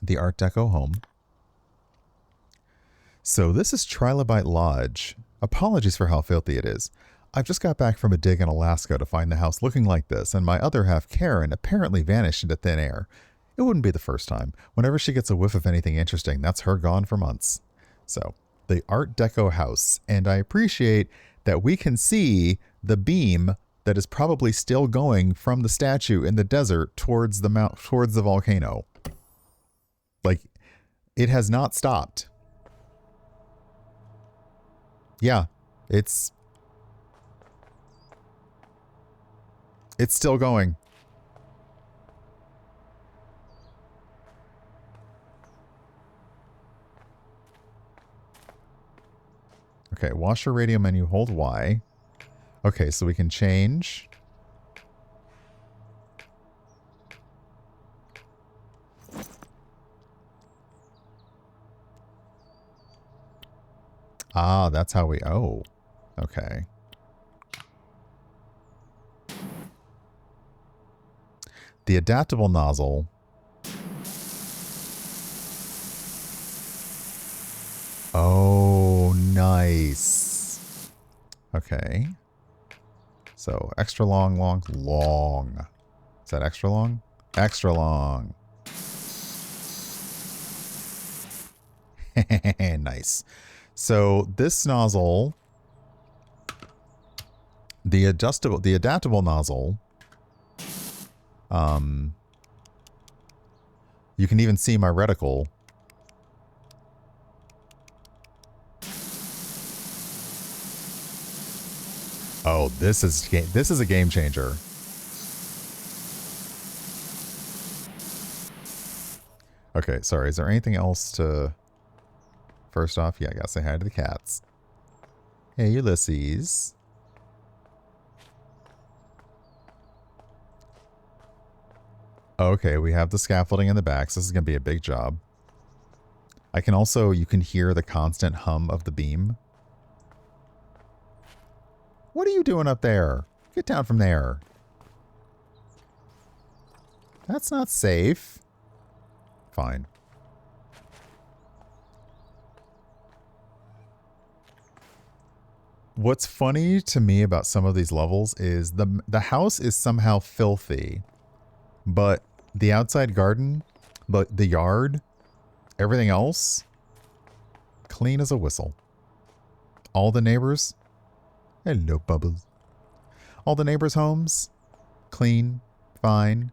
the Art Deco home. So this is Trilobite Lodge. Apologies for how filthy it is. I've just got back from a dig in Alaska to find the house looking like this, and my other half, Karen, apparently vanished into thin air. It wouldn't be the first time. Whenever she gets a whiff of anything interesting, that's her gone for months. So, the Art Deco house, and I appreciate that we can see the beam that is probably still going from the statue in the desert towards the volcano. Like, it has not stopped. Yeah, it's still going. Okay, washer radio menu, hold Y. Okay, so we can change. Ah, that's how we, oh, okay. The adaptable nozzle. Oh, nice. Okay. So extra long, long, long. Is that extra long? Extra long. Nice. So this nozzle, the adaptable nozzle, you can even see my reticle. Oh, this is a game changer. Okay, sorry. Is there anything else to... First off, yeah, I gotta say hi to the cats. Hey, Ulysses. Okay, we have the scaffolding in the back, so this is gonna be a big job. I can also... You can hear the constant hum of the beam. What are you doing up there? Get down from there. That's not safe. Fine. What's funny to me about some of these levels is the house is somehow filthy, but the outside garden, the yard, everything else, clean as a whistle. All the neighbors, hello Bubbles. All the neighbors' homes, clean, fine.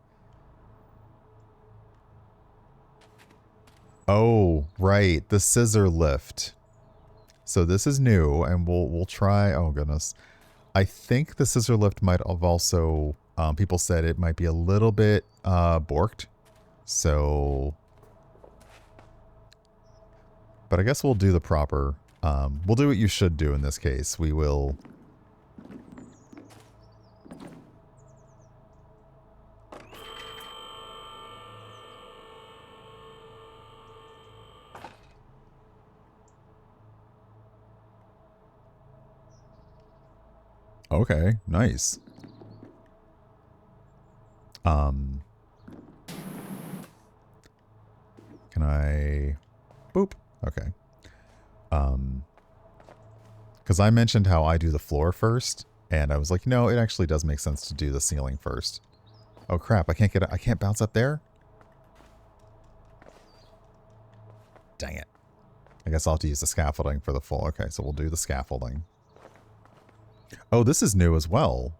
Oh, right, the scissor lift. So this is new, and we'll try. Oh goodness, I think the scissor lift might have also. People said it might be a little bit borked, so. But I guess we'll do the proper. We'll do what you should do in this case. We will. Okay, nice. Can I... Boop. Okay. Because I mentioned how I do the floor first, and I was like, no, it actually does make sense to do the ceiling first. Oh crap, I can't bounce up there? Dang it. I guess I'll have to use the scaffolding for the full... Okay, so we'll do the scaffolding. Oh, this is new as well.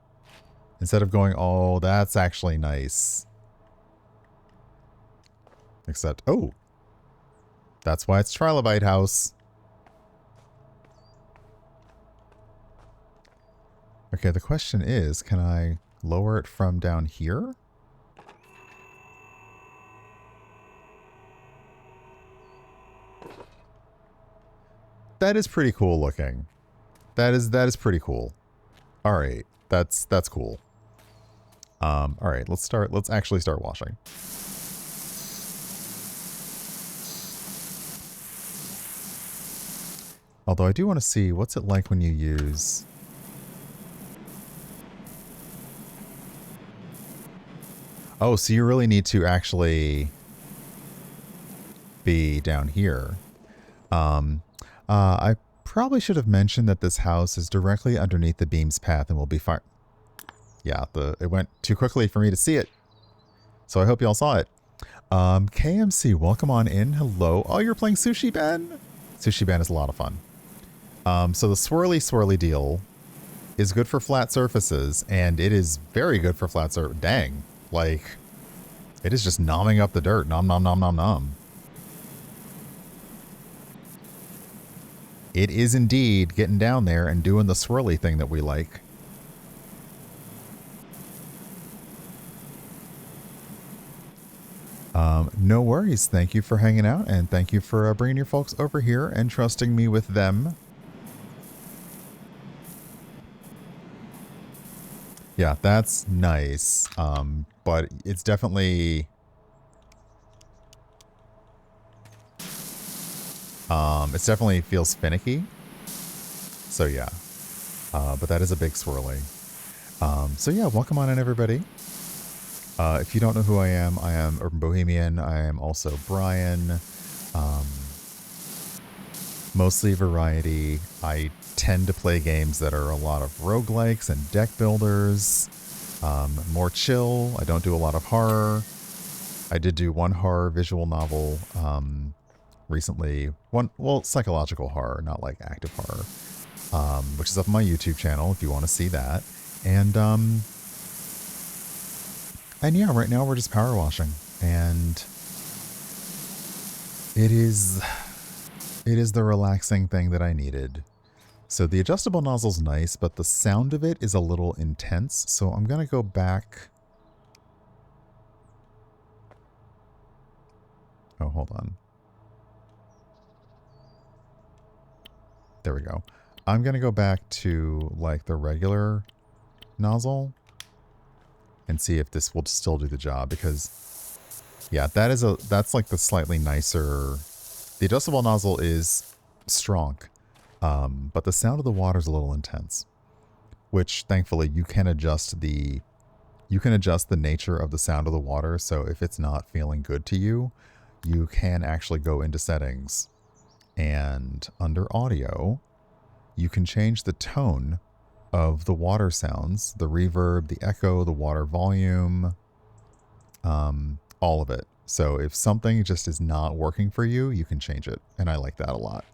Instead of going, oh, that's actually nice. Except, oh. That's why it's Trilobite House. Okay, the question is, can I lower it from down here? That is pretty cool looking. That is pretty cool. All right, that's cool. All right, let's actually start washing. Although I do want to see what's it like when you use. Oh, so you really need to actually. be down here. I probably should have mentioned that this house is directly underneath the beam's path and will be fine. Yeah, it went too quickly for me to see it. So I hope y'all saw it. KMC, welcome on in. Hello. Oh, you're playing Sushi Ben? Sushi Ben is a lot of fun. So the swirly deal is good for flat surfaces, and it is very good for flat surface. Dang. Like, it is just nomming up the dirt. Nom, nom, nom, nom, nom. It is indeed getting down there and doing the swirly thing that we like. No worries. Thank you for hanging out, and thank you for bringing your folks over here and trusting me with them. Yeah, that's nice. But it's definitely... it definitely feels finicky. So yeah. But that is a big swirly. So yeah, welcome on in, everybody. If you don't know who I am Urban Bohemian. I am also Brian. Mostly variety. I tend to play games that are a lot of roguelikes and deck builders. More chill. I don't do a lot of horror. I did do one horror visual novel recently. Psychological horror, not like active horror, which is up on my YouTube channel if you want to see that. And yeah, right now we're just power washing, and it is the relaxing thing that I needed. So the adjustable nozzle's nice, but the sound of it is a little intense. So I'm going to go back. Oh, hold on. There we go. I'm going to go back to like the regular nozzle and see if this will still do the job, because yeah, that's like the slightly nicer. The adjustable nozzle is strong, but the sound of the water is a little intense, which thankfully you can adjust the nature of the sound of the water. So if it's not feeling good to you, you can actually go into settings, and under audio, you can change the tone of the water sounds, the reverb, the echo, the water volume, all of it. So if something just is not working for you, you can change it. And I like that a lot.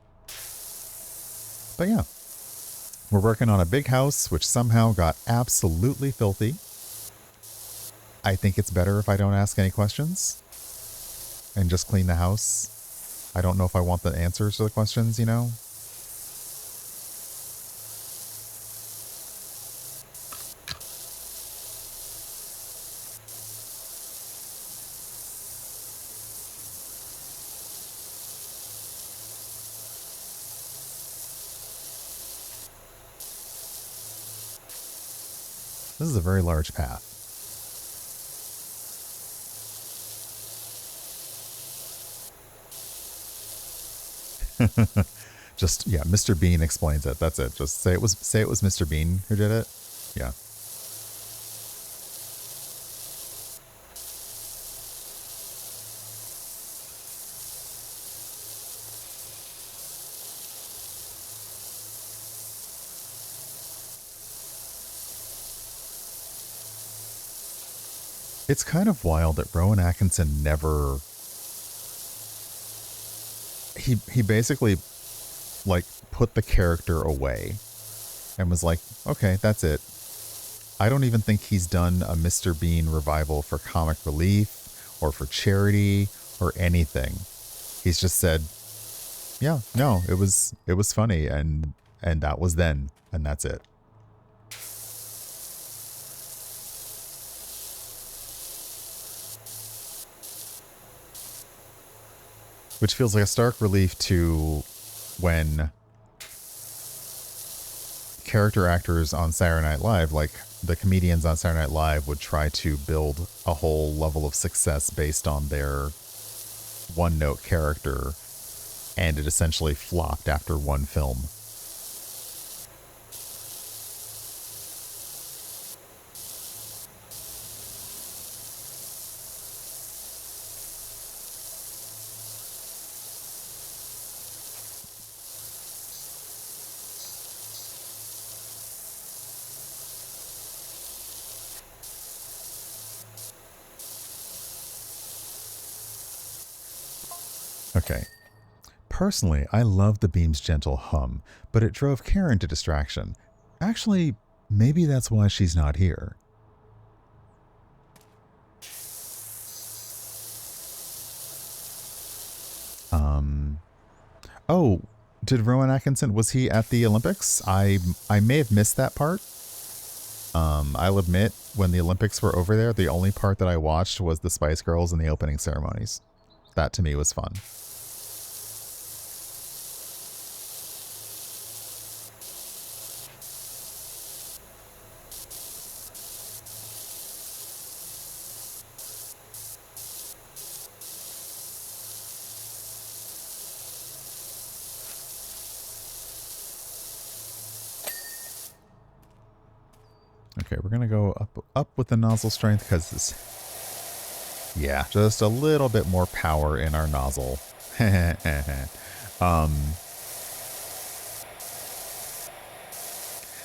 But yeah, we're working on a big house, which somehow got absolutely filthy. I think it's better if I don't ask any questions and just clean the house. I don't know if I want the answers to the questions, you know? This is a very large path. Just, yeah, Mr. Bean explains it. That's it. Just say it was Mr. Bean who did it. Yeah. It's kind of wild that Rowan Atkinson never... He basically, like, put the character away and was like, okay, that's it. I don't even think he's done a Mr. Bean revival for comic relief or for charity or anything. He's just said, yeah, no, it was funny, and that was then, and that's it. Which feels like a stark relief to when character actors on Saturday Night Live, like the comedians on Saturday Night Live, would try to build a whole level of success based on their one-note character, and it essentially flopped after one film. Okay. Personally, I love the beam's gentle hum, but it drove Karen to distraction. Actually, maybe that's why she's not here. Oh, did Rowan Atkinson, was he at the Olympics? I may have missed that part. I'll admit, when the Olympics were over there, the only part that I watched was the Spice Girls and the opening ceremonies. That to me was fun. Okay, we're going to go up with the nozzle strength because this... Yeah, just a little bit more power in our nozzle. The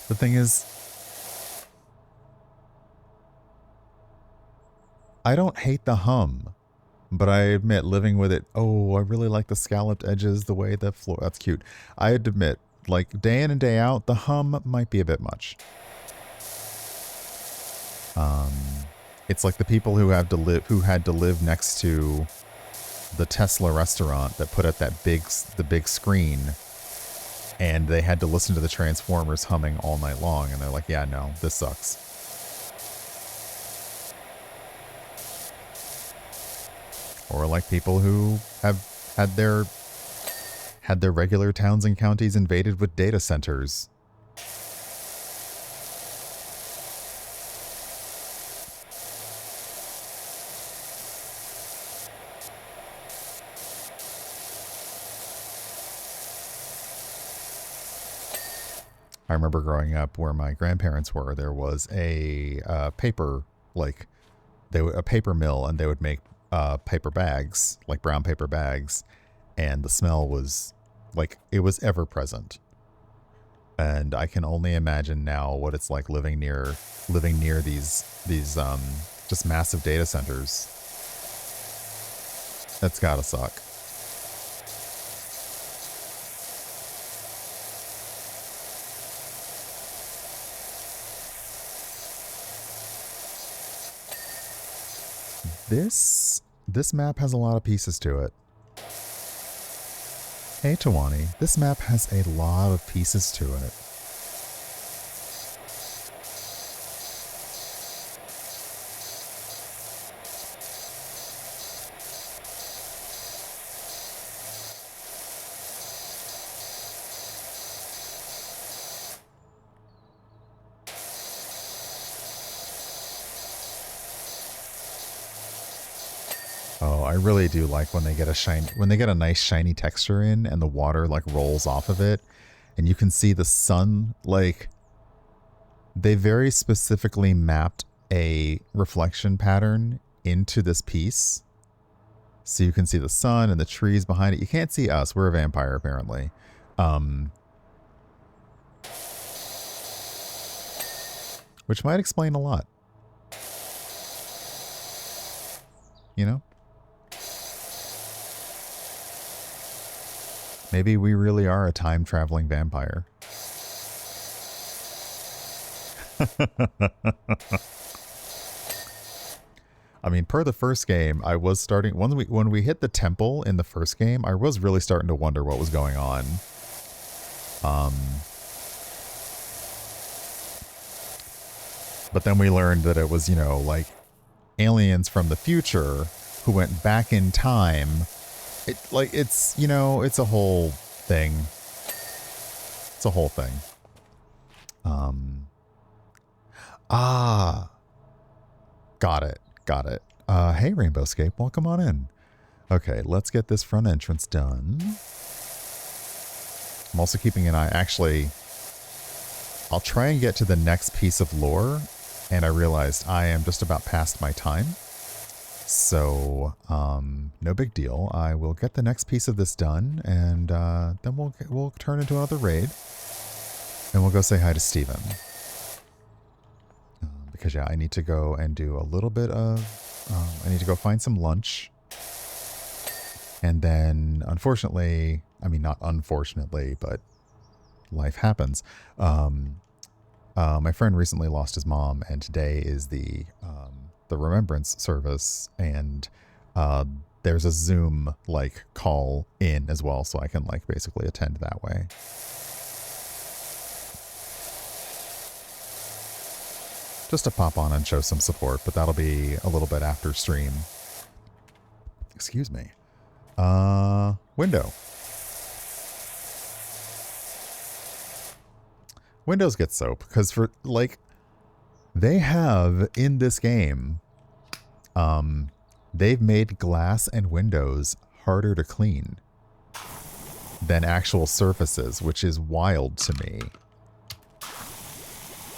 thing is, I don't hate the hum, but I admit living with it, oh, I really like the scalloped edges, the way the floor, that's cute. I admit, like day in and day out, the hum might be a bit much. It's like the people who had to live next to the Tesla restaurant that put up the big screen, and they had to listen to the Transformers humming all night long, and they're like, yeah, no, this sucks. Or like people who have had their regular towns and counties invaded with data centers. I remember growing up where my grandparents were, there was a paper, like a paper mill, and they would make paper bags, like brown paper bags, and the smell was like, it was ever present. And I can only imagine now what it's like living near these just massive data centers. That's gotta suck. This map has a lot of pieces to it. Hey Tawani, this map has a lot of pieces to it. I really do like when they get a nice shiny texture in and the water like rolls off of it and you can see the sun. Like, they very specifically mapped a reflection pattern into this piece so you can see the sun and the trees behind it. You can't see us, we're a vampire apparently. Which might explain a lot, you know. Maybe we really are a time-traveling vampire. I mean, per the first game, I was starting... When we hit the temple in the first game, I was really starting to wonder what was going on. But then we learned that it was, you know, like, aliens from the future who went back in time... It's, you know, it's a whole thing. It's a whole thing. Got it. Hey, Rainbowscape, welcome on in. Okay, let's get this front entrance done. I'm also keeping an eye. Actually, I'll try and get to the next piece of lore, and I realized I am just about past my time. So, no big deal. I will get the next piece of this done, and then we'll turn into another raid, and we'll go say hi to Steven. Because, yeah, I need to go and do a little bit of... I need to go find some lunch. And then, unfortunately, I mean, not unfortunately, but life happens. My friend recently lost his mom, and today is the remembrance service, and uh, there's a Zoom like call in as well, so I can like basically attend that way. Just to pop on and show some support, but that'll be a little bit after stream. Excuse me. Window. Windows get soap because for like they have in this game, they've made glass and windows harder to clean than actual surfaces, which is wild to me.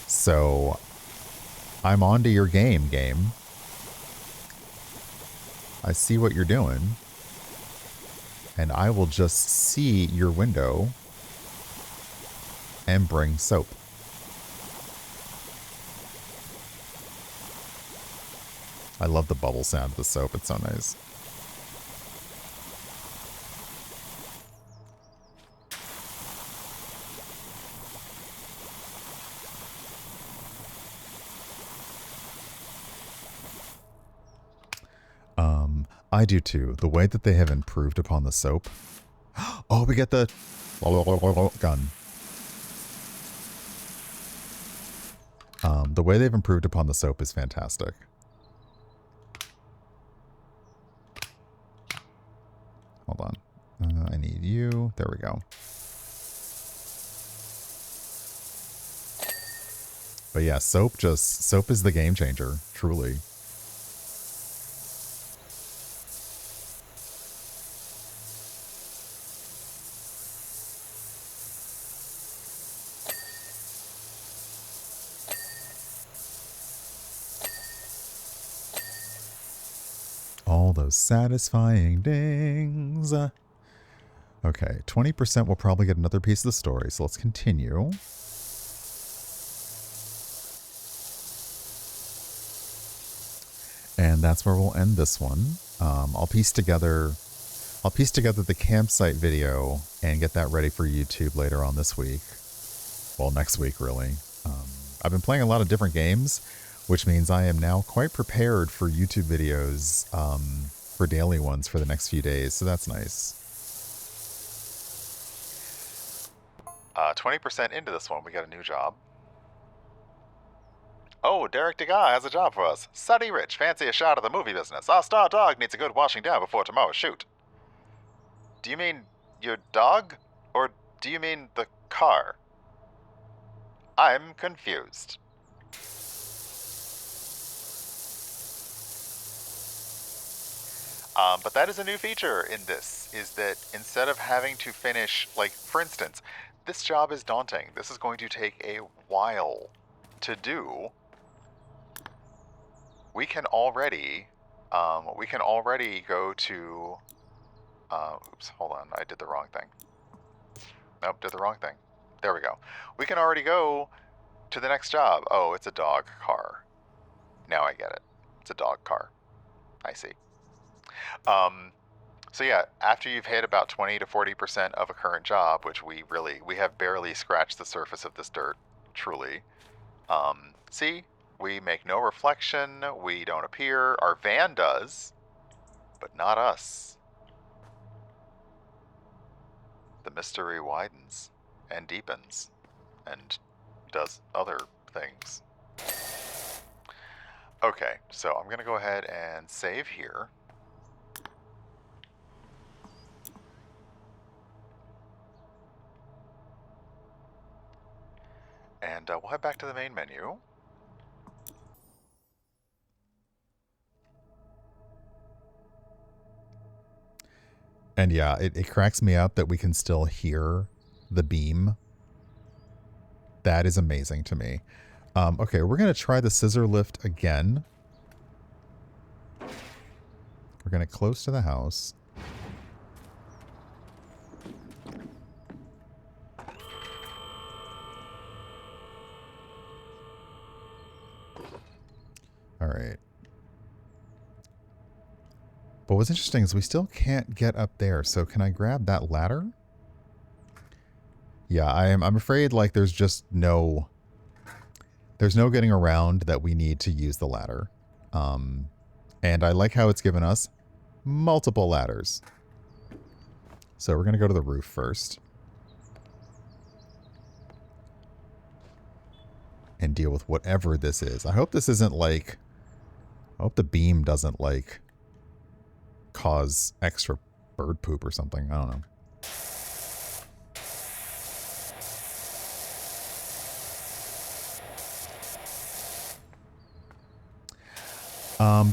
So I'm onto your game. I see what you're doing, and I will just see your window and bring soap. I love the bubble sound of the soap. It's so nice. I do too. The way that they have improved upon the soap. Oh, we get the gun. The way they've improved upon the soap is fantastic. Hold on. I need you. There we go. But yeah, soap is the game changer, truly. All those satisfying dings. Okay, 20% will probably get another piece of the story, so let's continue. And that's where we'll end this one. I'll piece together the campsite video and get that ready for YouTube later on this week. Well, next week, really. I've been playing a lot of different games, which means I am now quite prepared for YouTube videos, for daily ones for the next few days, so that's nice. 20% into this one, we got a new job. Oh, Derek Degas has a job for us. Sunny Rich, fancy a shot of the movie business. Our star dog needs a good washing down before tomorrow's shoot. Do you mean your dog? Or do you mean the car? I'm confused. But that is a new feature in this, is that instead of having to finish, like, for instance, this job is daunting. This is going to take a while to do. We can already go to, oops, hold on, I did the wrong thing. Nope, did the wrong thing. There we go. We can already go to the next job. Oh, it's a dog car. Now I get it. It's a dog car. I see. So yeah, after you've hit about 20 to 40% of a current job, which we have barely scratched the surface of this dirt, truly. See, we make no reflection, we don't appear, our van does, but not us. The mystery widens and deepens and does other things. Okay, so I'm gonna go ahead and save here. And we'll head back to the main menu. And yeah, it cracks me up that we can still hear the beam. That is amazing to me. Okay, we're going to try the scissor lift again. We're going to close to the house. All right. But what's interesting is we still can't get up there. So can I grab that ladder? Yeah, I'm afraid like there's no getting around that we need to use the ladder. And I like how it's given us multiple ladders. So we're going to go to the roof first. And deal with whatever this is. I hope this isn't like... I hope the beam doesn't like cause extra bird poop or something. I don't know.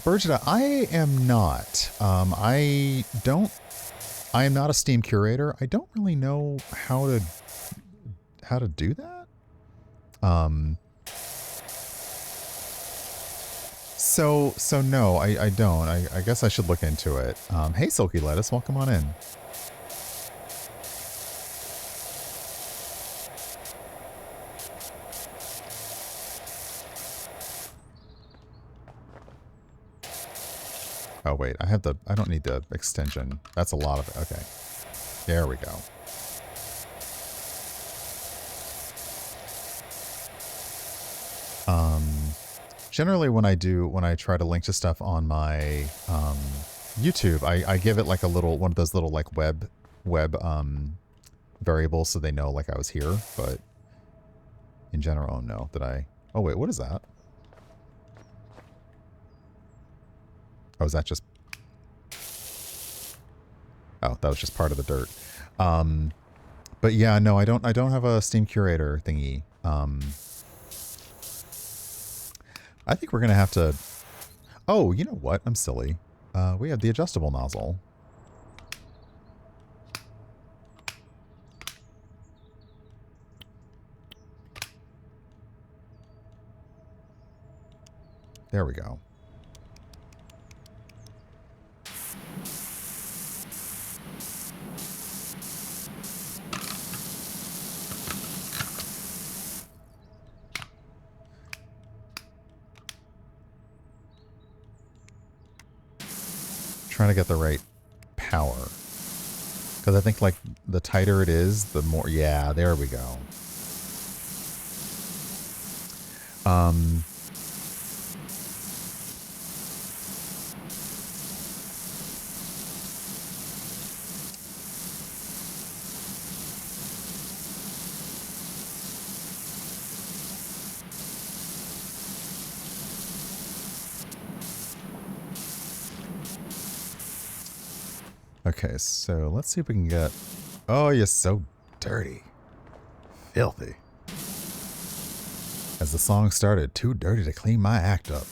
Birgita, I am not. I am not a Steam curator. I don't really know how to do that. So no, I don't. I guess I should look into it. Hey, Silky Lettuce, welcome on in. Oh wait, I don't need the extension. That's a lot of it. Okay. There we go. Generally when I try to link to stuff on my YouTube, I give it like a little one of those little like web variables so they know like I was here, but in general, no. Oh wait, what is that? Oh, is that just... Oh, that was just part of the dirt. But yeah, no, I don't have a Steam Curator thingy. I think we're going to have to... Oh, you know what? I'm silly. We have the adjustable nozzle. There we go. Trying to get the right power. Because I think, like, the tighter it is, the more... Yeah, there we go. Okay, so let's see if we can get... Oh, you're so dirty. Filthy. As the song started, too dirty to clean my act up.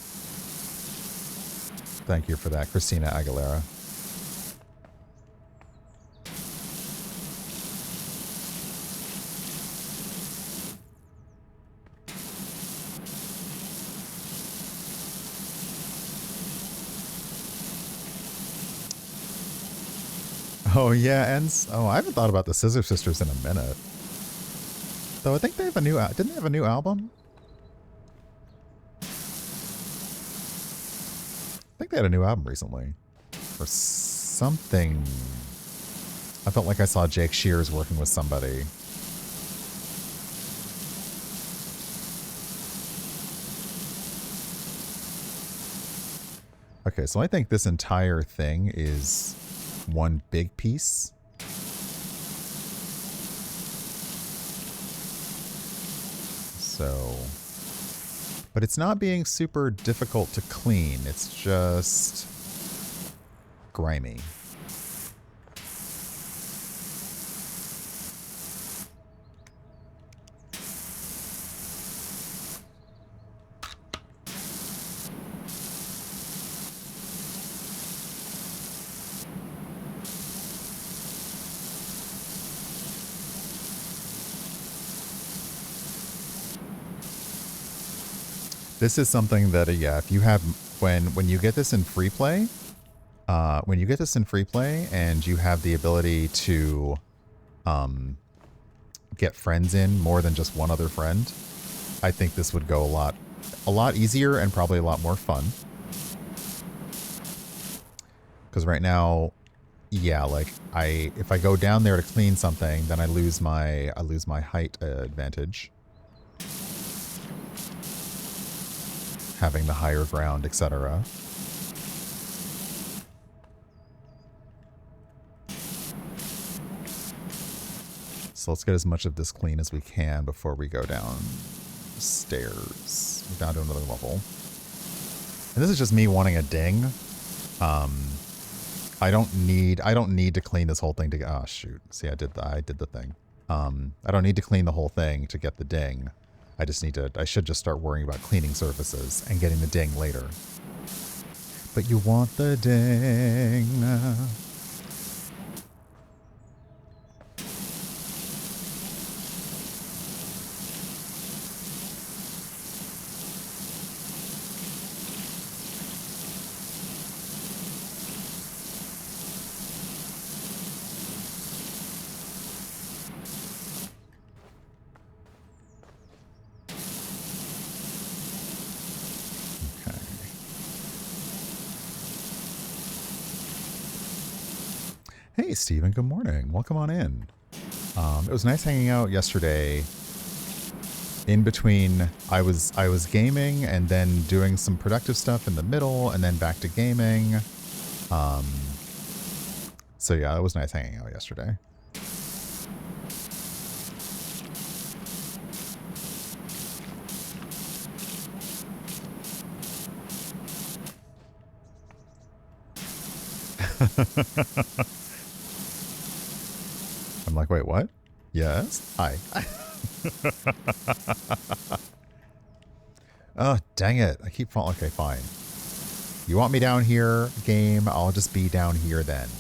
Thank you for that, Christina Aguilera. Oh, yeah, and... Oh, I haven't thought about the Scissor Sisters in a minute. Though I think they have a new... Didn't they have a new album? I think they had a new album recently. Or something. I felt like I saw Jake Shears working with somebody. Okay, so I think this entire thing is... one big piece. So, but it's not being super difficult to clean. It's just grimy. This is something that, yeah, if you have, when you get this in free play, and you have the ability to get friends in more than just one other friend, I think this would go a lot easier and probably a lot more fun. Because right now, yeah, like if I go down there to clean something, then I lose my height advantage. Having the higher ground, etc. So let's get as much of this clean as we can before we go downstairs. Down to another level. And this is just me wanting a ding. I don't need to clean this whole thing to get, oh shoot. See, I did the thing. I don't need to clean the whole thing to get the ding. I should just start worrying about cleaning surfaces and getting the ding later. But you want the ding. Hey, Steven, good morning. Welcome on in. It was nice hanging out yesterday. In between, I was gaming and then doing some productive stuff in the middle and then back to gaming. So yeah, it was nice hanging out yesterday. I'm like, wait, what? Yes? Hi. Oh, dang it. I keep falling. Okay, fine. You want me down here, game? I'll just be down here then.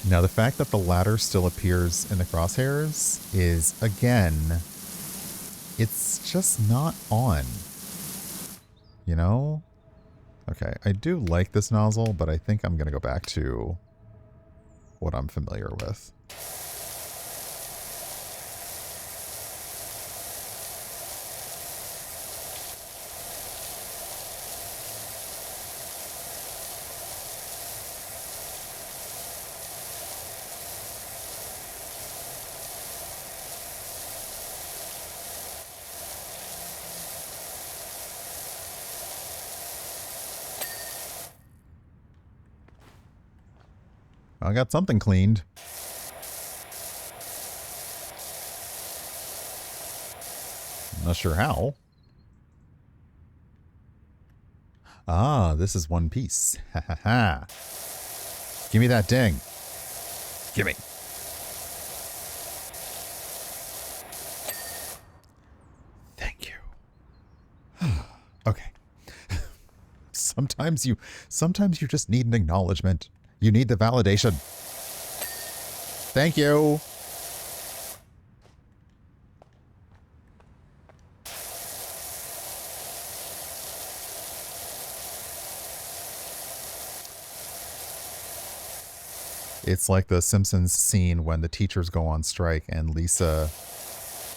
Now, the fact that the ladder still appears in the crosshairs is, again, it's just not on. You know? Okay, I do like this nozzle, but I think I'm going to go back to what I'm familiar with. I got something cleaned. I'm not sure how. Ah, this is one piece. Ha ha ha. Give me that ding. Give me. Thank you. Okay. Sometimes you just need an acknowledgement. You need the validation. Thank you. It's like the Simpsons scene when the teachers go on strike and Lisa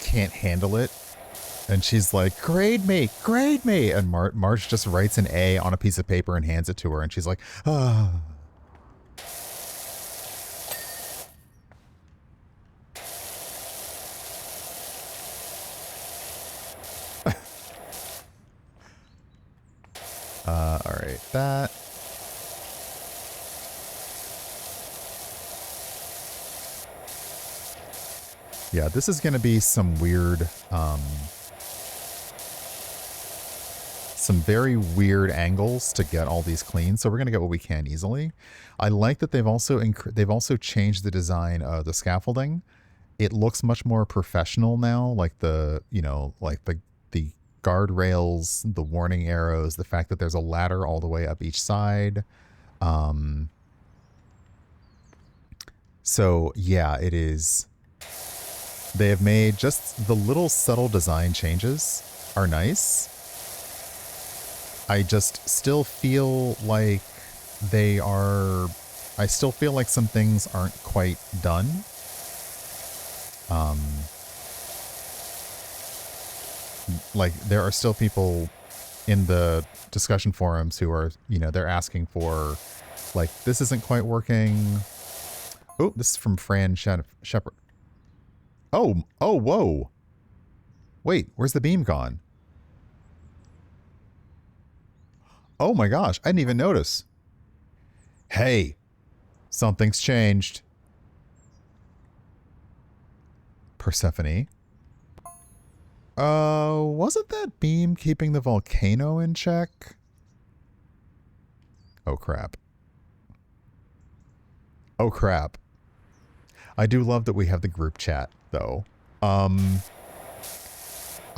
can't handle it. And she's like, grade me, grade me. And Marge just writes an A on a piece of paper and hands it to her. And she's like, ah. All right, that. Yeah, this is going to be some weird, some very weird angles to get all these clean. So we're going to get what we can easily. I like that they've also changed the design of the scaffolding. It looks much more professional now, like the guardrails, the warning arrows, the fact that there's a ladder all the way up each side. So yeah, it is. They have made just the little subtle design changes are nice. I just still feel like I still feel like some things aren't quite done. Like there are still people in the discussion forums who are, they're asking for, like, this isn't quite working. Oh, this is from Fran Shepherd. Oh, whoa. Wait, where's the beam gone? Oh my gosh, I didn't even notice. Hey, something's changed. Persephone. Wasn't that beam keeping the volcano in check? Oh crap. Oh crap. I do love that we have the group chat, though. I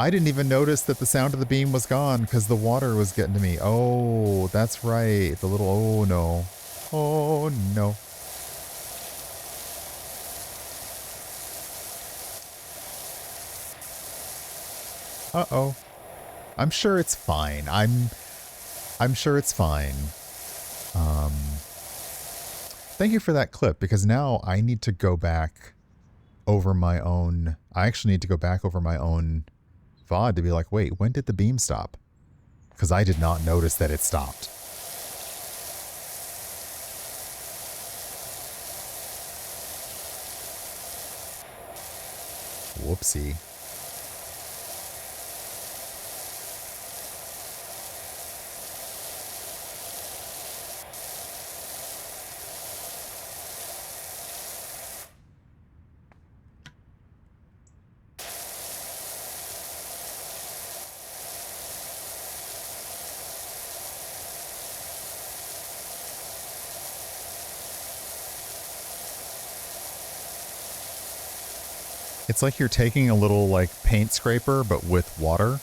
didn't even notice that the sound of the beam was gone because the water was getting to me. Oh, that's right. The little, oh no. Oh no. Uh-oh. I'm sure it's fine. I'm sure it's fine. Thank you for that clip, because now I need to go back over my own... I actually need to go back over my own VOD to be like, wait, when did the beam stop? Because I did not notice that it stopped. Whoopsie. It's like you're taking a little, like, paint scraper, but with water.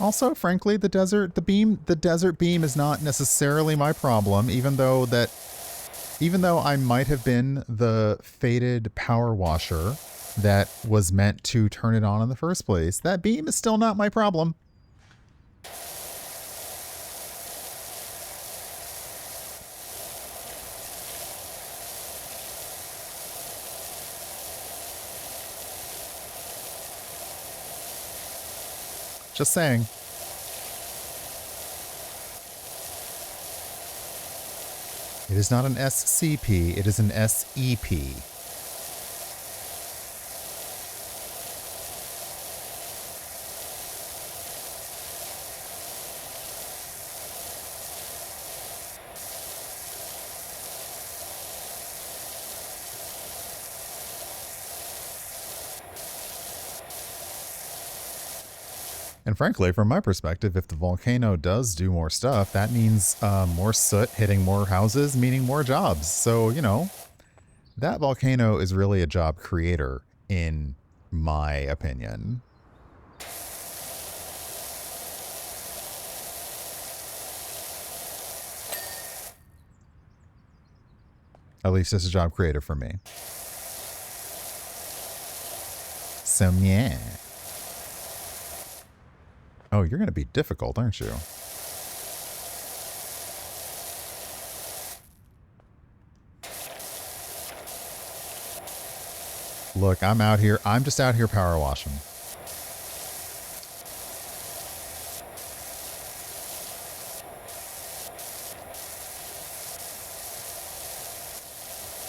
Also, frankly, the desert beam is not necessarily my problem, even though I might have been the fated power washer that was meant to turn it on in the first place. That beam is still not my problem. Just saying. It is not an SCP, it is an SEP. And frankly, from my perspective, if the volcano does do more stuff, that means more soot hitting more houses, meaning more jobs. So, that volcano is really a job creator, in my opinion. At least it's a job creator for me. So, yeah. Oh, you're going to be difficult, aren't you? Look, I'm out here. I'm just out here power washing.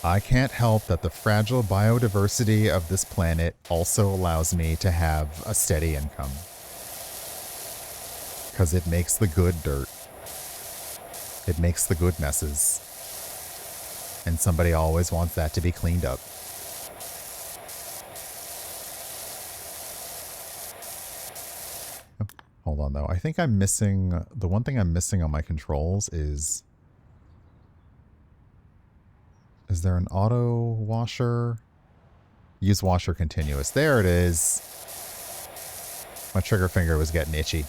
I can't help that the fragile biodiversity of this planet also allows me to have a steady income. Because it makes the good dirt. It makes the good messes. And somebody always wants that to be cleaned up. Oh, hold on, though. I think I'm missing... The one thing I'm missing on my controls is... Is there an auto washer? Use washer continuous. There it is. My trigger finger was getting itchy.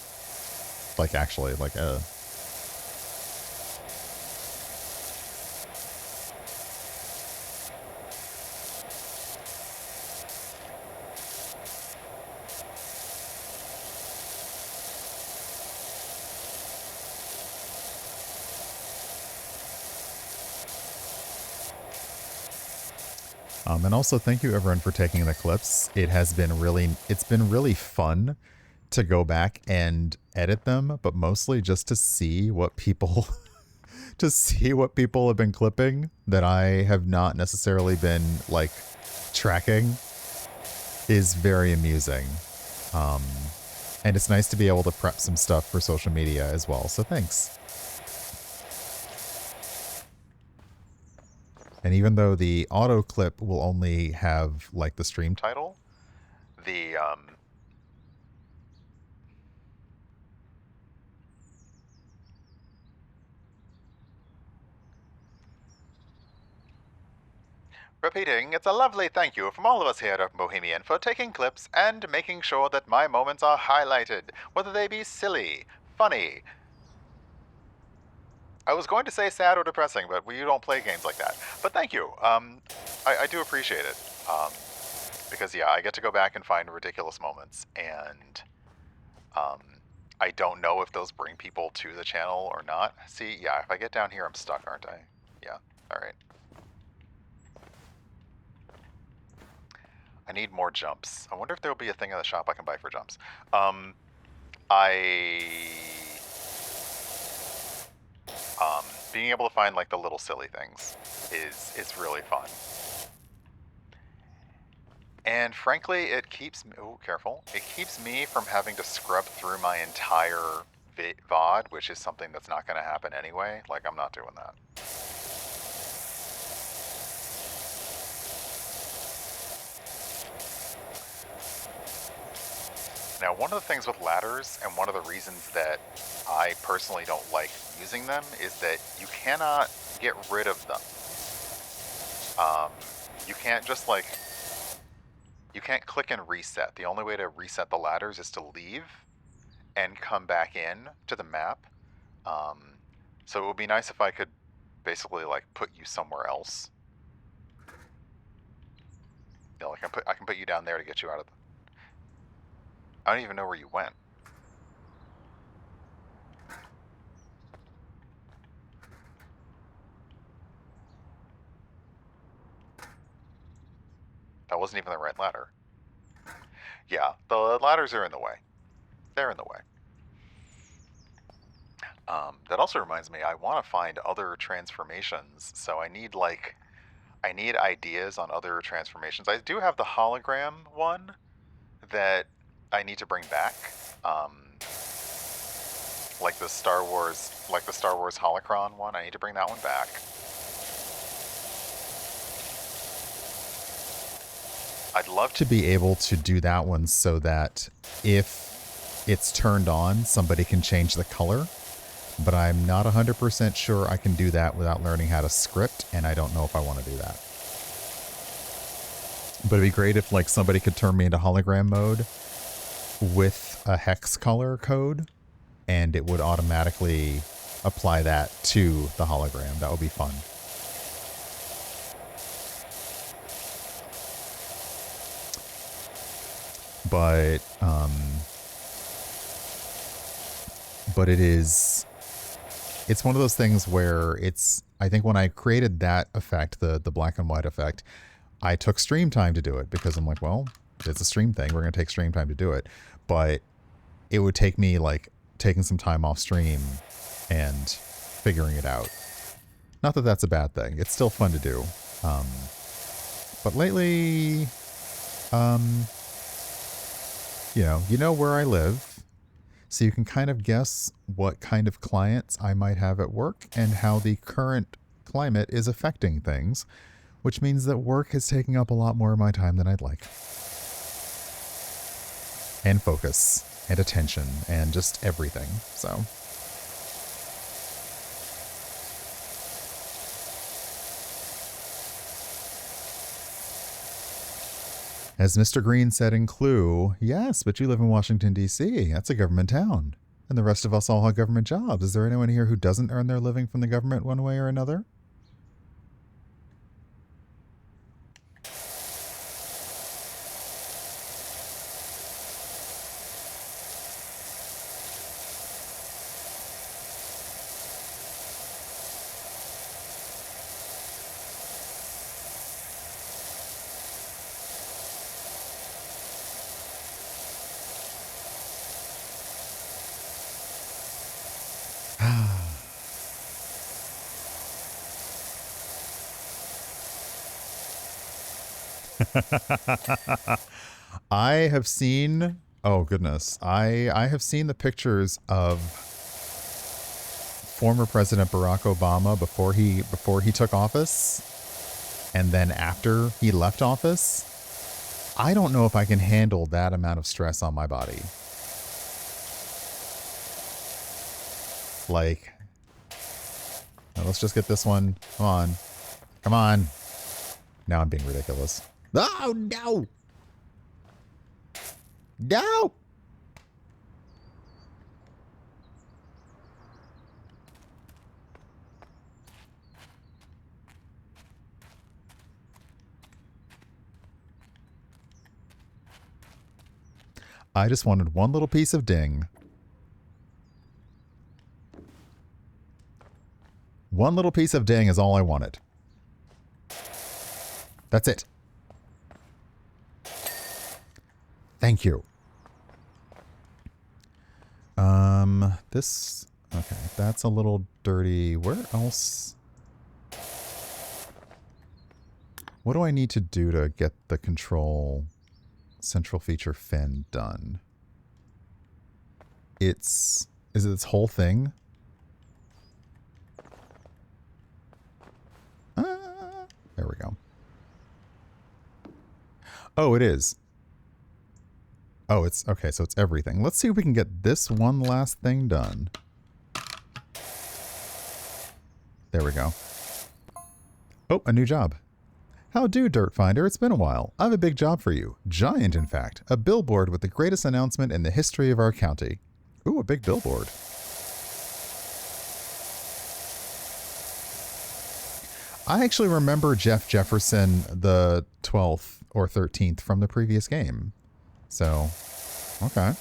Like, actually, like a... And also thank you everyone for taking the clips. It's been really fun to go back and edit them, but mostly just to see what people to see what people have been clipping that I have not necessarily been like tracking is very amusing. Um, and it's nice to be able to prep some stuff for social media as well. So thanks. And even though the auto clip will only have like the stream title, the repeating, it's a lovely thank you from all of us here at Urban Bohemian for taking clips and making sure that my moments are highlighted, whether they be silly, funny. I was going to say sad or depressing, but we don't play games like that. But thank you. I do appreciate it. Because yeah, I get to go back and find ridiculous moments, and I don't know if those bring people to the channel or not. See, yeah, if I get down here, I'm stuck, aren't I? Yeah, alright. I need more jumps. I wonder if there'll be a thing in the shop I can buy for jumps. Being able to find like the little silly things is really fun. And frankly, it keeps me, oh, careful. It keeps me from having to scrub through my entire VOD, which is something that's not going to happen anyway. Like, I'm not doing that. Now, one of the things with ladders, and one of the reasons that I personally don't like using them, is that you cannot get rid of them. You can't just like, you can't click and reset. The only way to reset the ladders is to leave and come back in to the map. So it would be nice if I could basically like put you somewhere else. You know, like I can put you down there to get you out of the... I don't even know where you went. That wasn't even the right ladder. Yeah, the ladders are in the way. They're in the way. That also reminds me, I want to find other transformations, so I need ideas on other transformations. I do have the hologram one that I need to bring back. Like the Star Wars holocron one. I need to bring that one back. I'd love to be able to do that one so that if it's turned on, somebody can change the color. But I'm not 100% sure I can do that without learning how to script, and I don't know if I want to do that. But it'd be great if like somebody could turn me into hologram mode with a hex color code, and it would automatically apply that to the hologram. That would be fun. But it's one of those things where I think when I created that effect, the black and white effect, I took stream time to do it because I'm like, well, it's a stream thing. We're going to take stream time to do it. But it would take me like taking some time off stream and figuring it out. Not that that's a bad thing. It's still fun to do. But lately, you know where I live. So you can kind of guess what kind of clients I might have at work and how the current climate is affecting things, which means that work is taking up a lot more of my time than I'd like. And focus, and attention, and just everything, so... As Mr. Green said in Clue, yes, but you live in Washington, D.C. That's a government town. And the rest of us all have government jobs. Is there anyone here who doesn't earn their living from the government one way or another? I have seen, oh goodness, I have seen the pictures of former President Barack Obama before he took office and then after he left office. I don't know if I can handle that amount of stress on my body. Like, let's just get this one. Come on. Come on. Now I'm being ridiculous. Oh, no. No. I just wanted one little piece of ding. One little piece of ding is all I wanted. That's it. Thank you. This, okay, that's a little dirty. Where else? What do I need to do to get the control central feature fin done? Is it this whole thing? There we go. Oh, it is. Oh, it's okay. So it's everything. Let's see if we can get this one last thing done. There we go. Oh, a new job. How do, Dirt Finder? It's been a while. I have a big job for you. Giant, in fact. A billboard with the greatest announcement in the history of our county. Ooh, a big billboard. I actually remember Jeff Jefferson the 12th or 13th from the previous game. So, okay.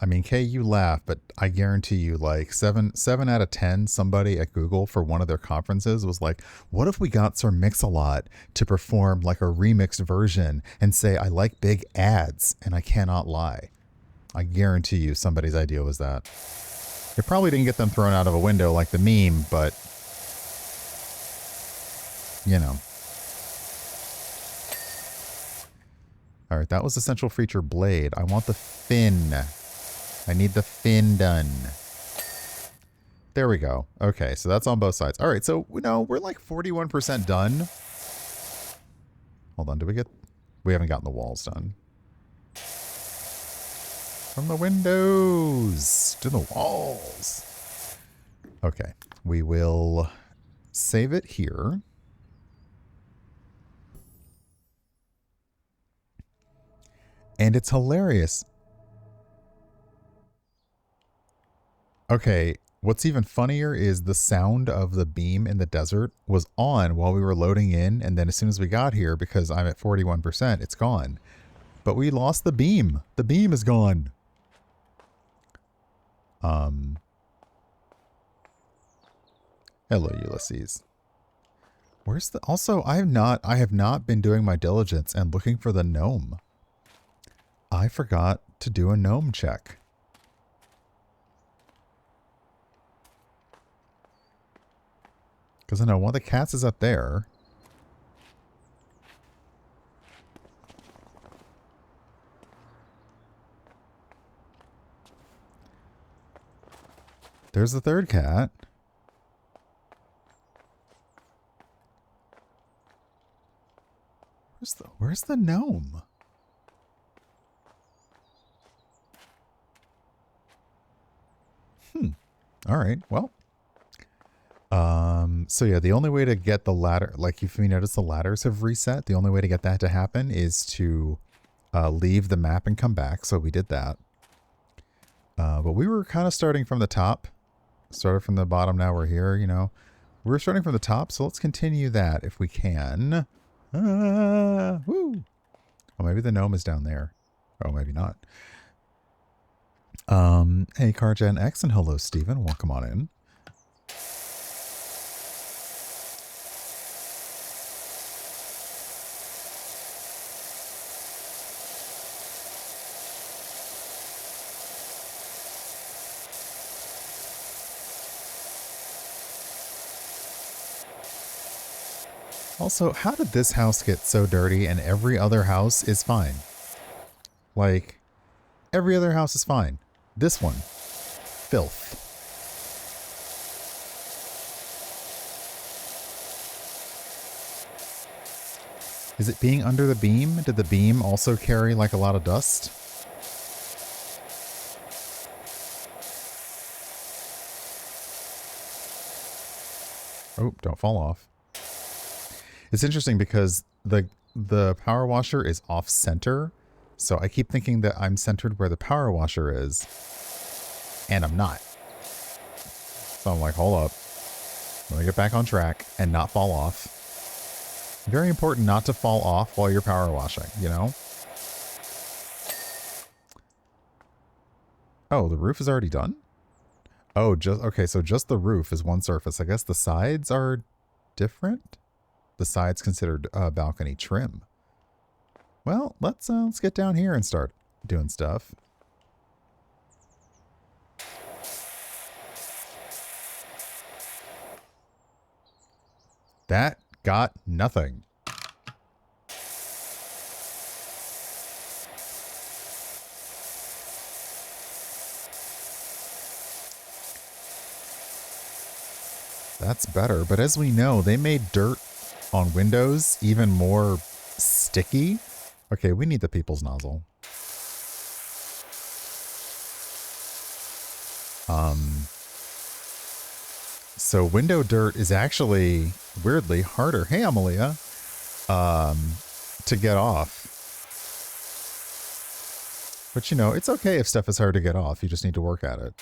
I mean, Kay, you laugh, but I guarantee you, like, 7 out of 10, somebody at Google for one of their conferences was like, what if we got Sir Mix-a-Lot to perform like a remixed version and say, I like big ads, and I cannot lie. I guarantee you somebody's idea was that. It probably didn't get them thrown out of a window like the meme, but, you know. All right, that was the central feature blade. I want the fin. I need the fin done. There we go. Okay, so that's on both sides. All right, so we're like 41% done. Hold on, we haven't gotten the walls done. From the windows to the walls. Okay, we will save it here. And it's hilarious. Okay, what's even funnier is the sound of the beam in the desert was on while we were loading in, and then as soon as we got here, because I'm at 41%, it's gone. But we lost the beam. The beam is gone. Hello, Ulysses. Where's the... Also, I have not been doing my diligence and looking for the gnome. I forgot to do a gnome check. Because I know one of the cats is up there. There's the third cat. Where's the gnome? All right. Well. So yeah, the only way to get the ladder, like if you notice the ladders have reset, the only way to get that to happen is to leave the map and come back. So we did that. But we were kind of starting from the top. Started from the bottom, now we're here, We're starting from the top, so let's continue that if we can. Woo! Oh, maybe the gnome is down there. Oh, maybe not. Hey, CarGen X, and hello, Steven. Welcome on in. Also, how did this house get so dirty and every other house is fine? Like, every other house is fine. This one, filth. Is it being under the beam? Did the beam also carry like a lot of dust? Oh, don't fall off. It's interesting because the power washer is off center. So I keep thinking that I'm centered where the power washer is. And I'm not. So I'm like, hold up. Let me get back on track and not fall off. Very important not to fall off while you're power washing, you know? Oh, the roof is already done? Oh, okay, so just the roof is one surface. I guess the sides are different? The sides considered balcony trim. Well, let's get down here and start doing stuff. That got nothing. That's better, but as we know, they made dirt on windows even more sticky. Okay, we need the people's nozzle. So window dirt is actually weirdly harder. Hey, Amelia, to get off. But you know, it's okay if stuff is hard to get off. You just need to work at it.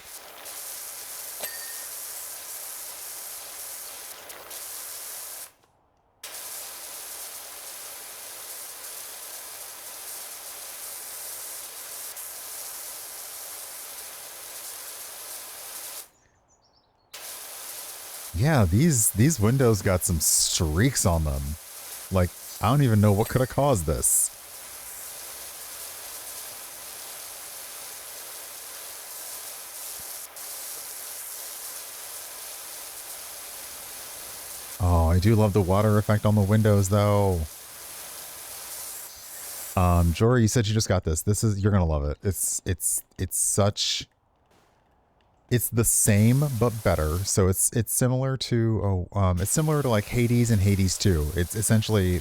Yeah, these windows got some streaks on them. Like, I don't even know what could have caused this. Oh, I do love the water effect on the windows, though. Jory, you said you just got this. You're gonna love it. It's such. It's the same but better. So it's similar to it's similar to like Hades and Hades 2. It's essentially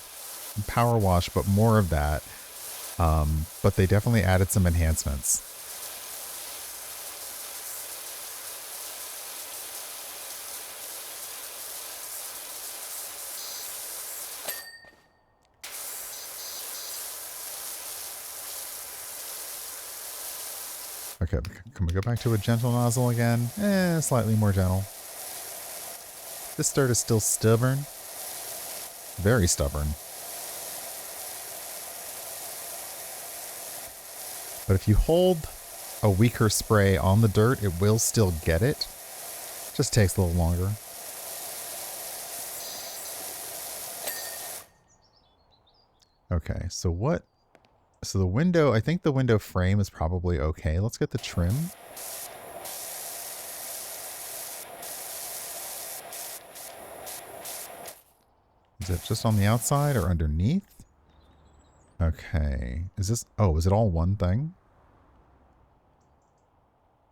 power wash, but more of that. But they definitely added some enhancements. Okay, can we go back to a gentle nozzle again? Slightly more gentle. This dirt is still stubborn. Very stubborn. But if you hold a weaker spray on the dirt, it will still get it. Just takes a little longer. Okay, so what? So the window, I think the window frame is probably okay. Let's get the trim. Is it just on the outside or underneath? Okay. Is this... Oh, is it all one thing?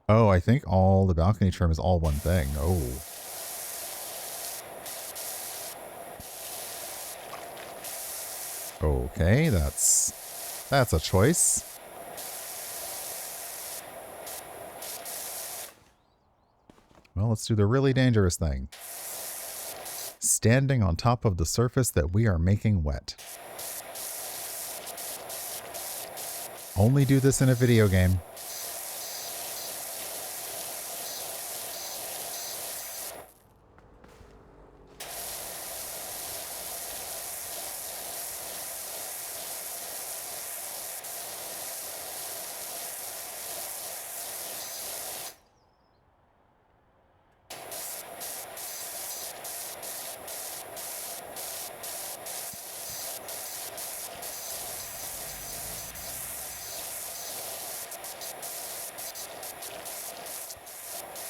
Oh, I think all the balcony trim is all one thing. Oh. Okay, that's a choice. Well, let's do the really dangerous thing. Standing on top of the surface that we are making wet. Only do this in a video game.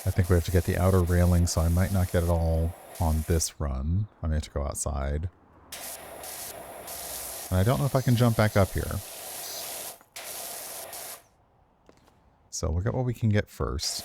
I think we have to get the outer railing, so I might not get it all on this run. I may have to go outside. And I don't know if I can jump back up here. So we'll get what we can get first.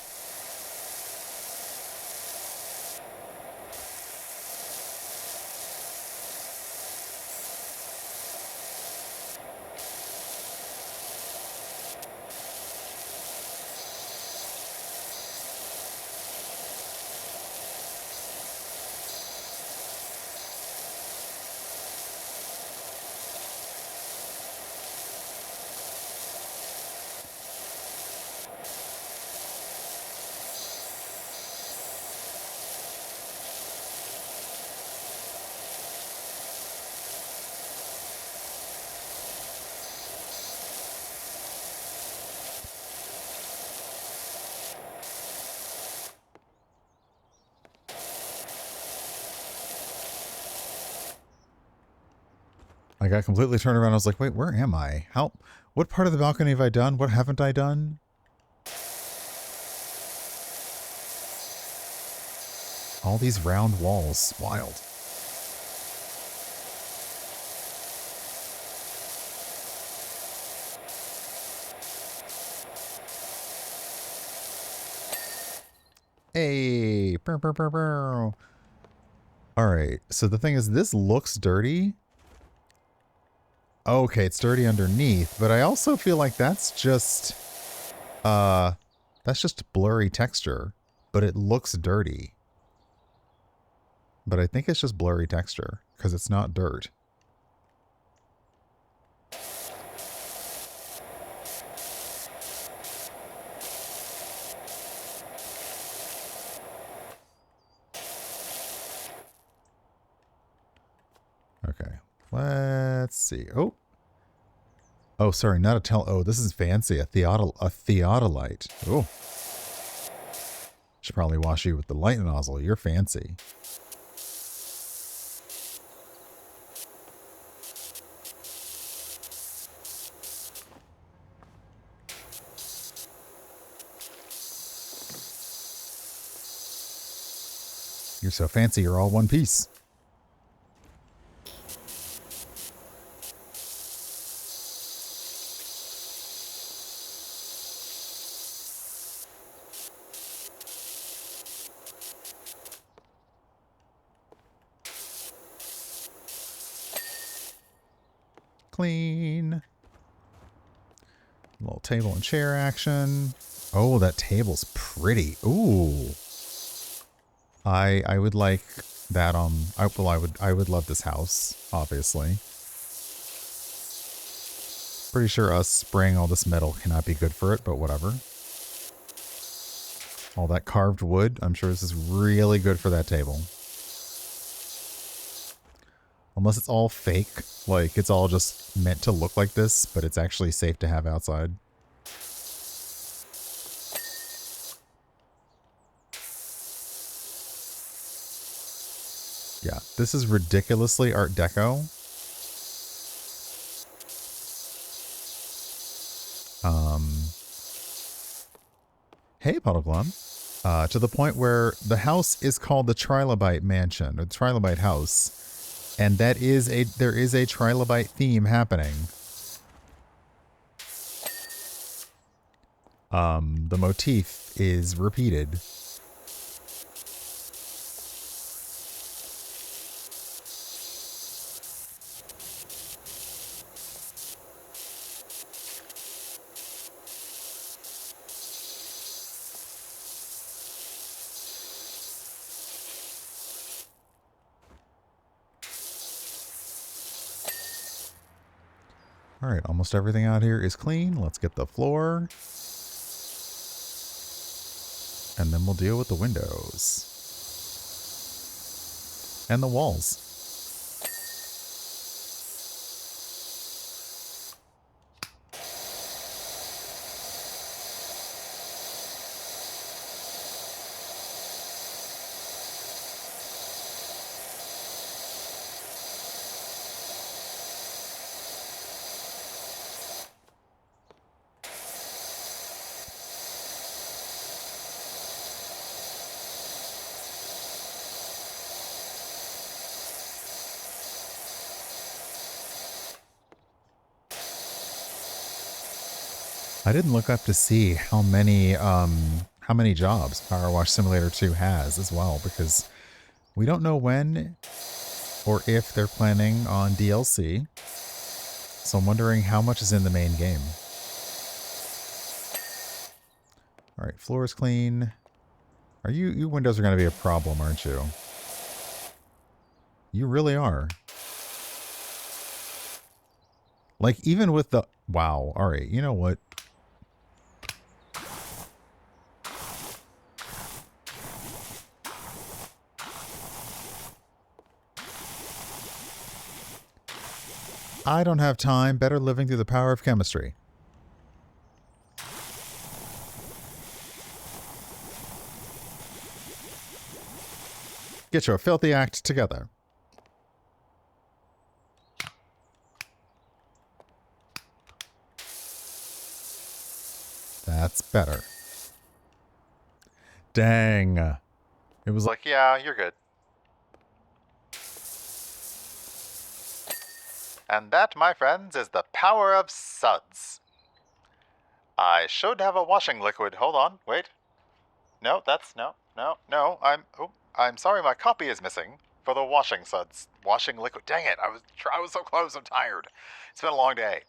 I got completely turned around. I was like, wait, where am I? How? What part of the balcony have I done? What haven't I done? All these round walls. Wild. Hey. Burr, burr, burr, burr. All right. So the thing is, this looks dirty. Okay, it's dirty underneath, but I also feel like that's just blurry texture, but it looks dirty. But I think it's just blurry texture because it's not dirt. Okay, let's see. Oh, sorry, not a oh, this is fancy. A theodolite. Oh, should probably wash you with the light nozzle. You're fancy. You're so fancy, you're all one piece. Clean. Little table and chair action. Oh, that table's pretty. Ooh. I would like that on I would love this house, obviously. Pretty sure us spraying all this metal cannot be good for it, but whatever. All that carved wood, I'm sure this is really good for that table. Unless it's all fake, like it's all just meant to look like this, but it's actually safe to have outside. Yeah, this is ridiculously Art Deco. Hey, Puddle Glum. To the point where the house is called the Trilobite Mansion, or the Trilobite House. And there is a Trilobite theme happening. The motif is repeated. All right, almost everything out here is clean. Let's get the floor. And then we'll deal with the windows. And the walls. I didn't look up to see how many jobs PowerWash Simulator 2 has as well, because we don't know when or if they're planning on DLC. So I'm wondering how much is in the main game. All right, floor is clean. Are you windows are going to be a problem, aren't you? You really are. Like, even with the... Wow. All right, you know what? I don't have time. Better living through the power of chemistry. Get your filthy act together. That's better. Dang. It was like, yeah, you're good. And that, my friends, is the power of suds. I should have a washing liquid. Hold on, wait. No, that's no. I'm sorry, my copy is missing for the washing suds. Washing liquid. Dang it, I was so close, I'm tired. It's been a long day.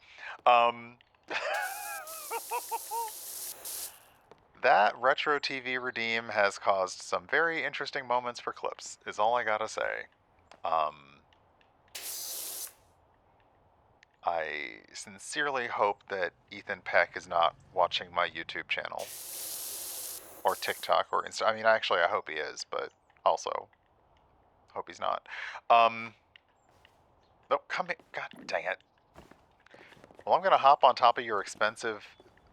That retro TV redeem has caused some very interesting moments for clips, is all I gotta say. I sincerely hope that Ethan Peck is not watching my YouTube channel. Or TikTok or Insta. I mean, actually, I hope he is, but also hope he's not. Nope, come here. God dang it. Well, I'm going to hop on top of your expensive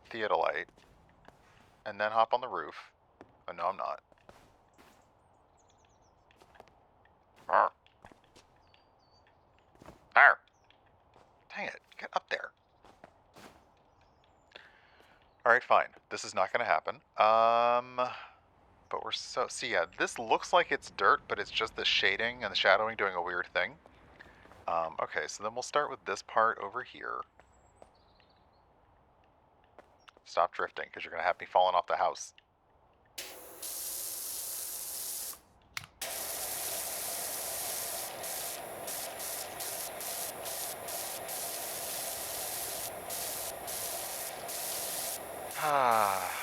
theodolite and then hop on the roof. Oh, no, I'm not. Arr. Arr. Dang it. Get up there. Alright, fine. This is not going to happen. But we're so... See, yeah, this looks like it's dirt, but it's just the shading and the shadowing doing a weird thing. Okay, so then we'll start with this part over here. Stop drifting, because you're going to have me falling off the house. Ah...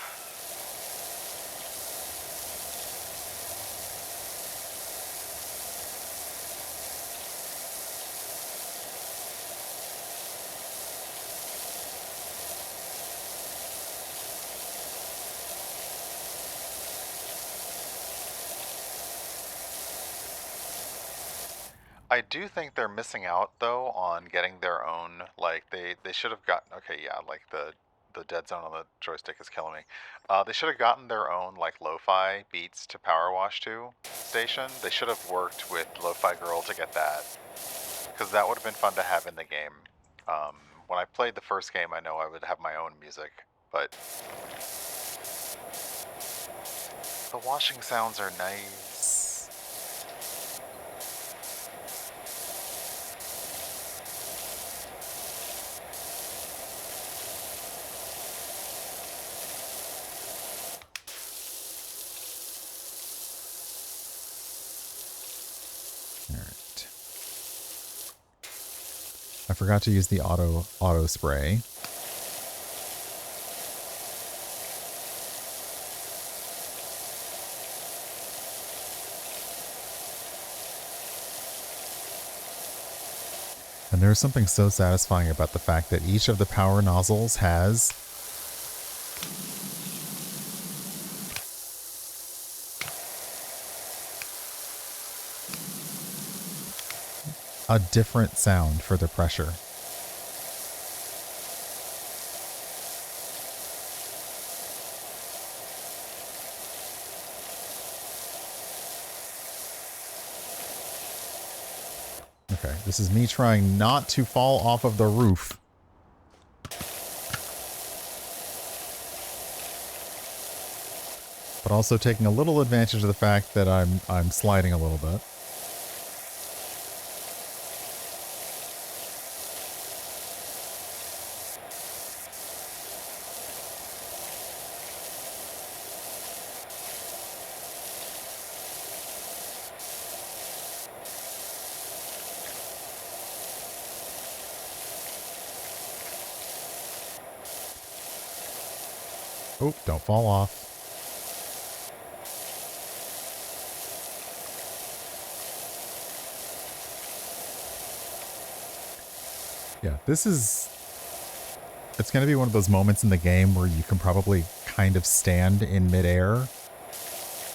I do think they're missing out, though, on getting their own, like, they should have gotten, okay, yeah, like, the dead zone on the joystick is killing me. They should have gotten their own, like, lo-fi beats to PowerWash 2 station. They should have worked with Lo-Fi Girl to get that, because that would have been fun to have in the game. When I played the first game, I know I would have my own music, but the washing sounds are nice. I forgot to use the auto spray. And there's something so satisfying about the fact that each of the power nozzles has a different sound for the pressure. Okay, this is me trying not to fall off of the roof. But also taking a little advantage of the fact that I'm sliding a little bit. Oh, don't fall off. Yeah, this is... It's going to be one of those moments in the game where you can probably kind of stand in midair,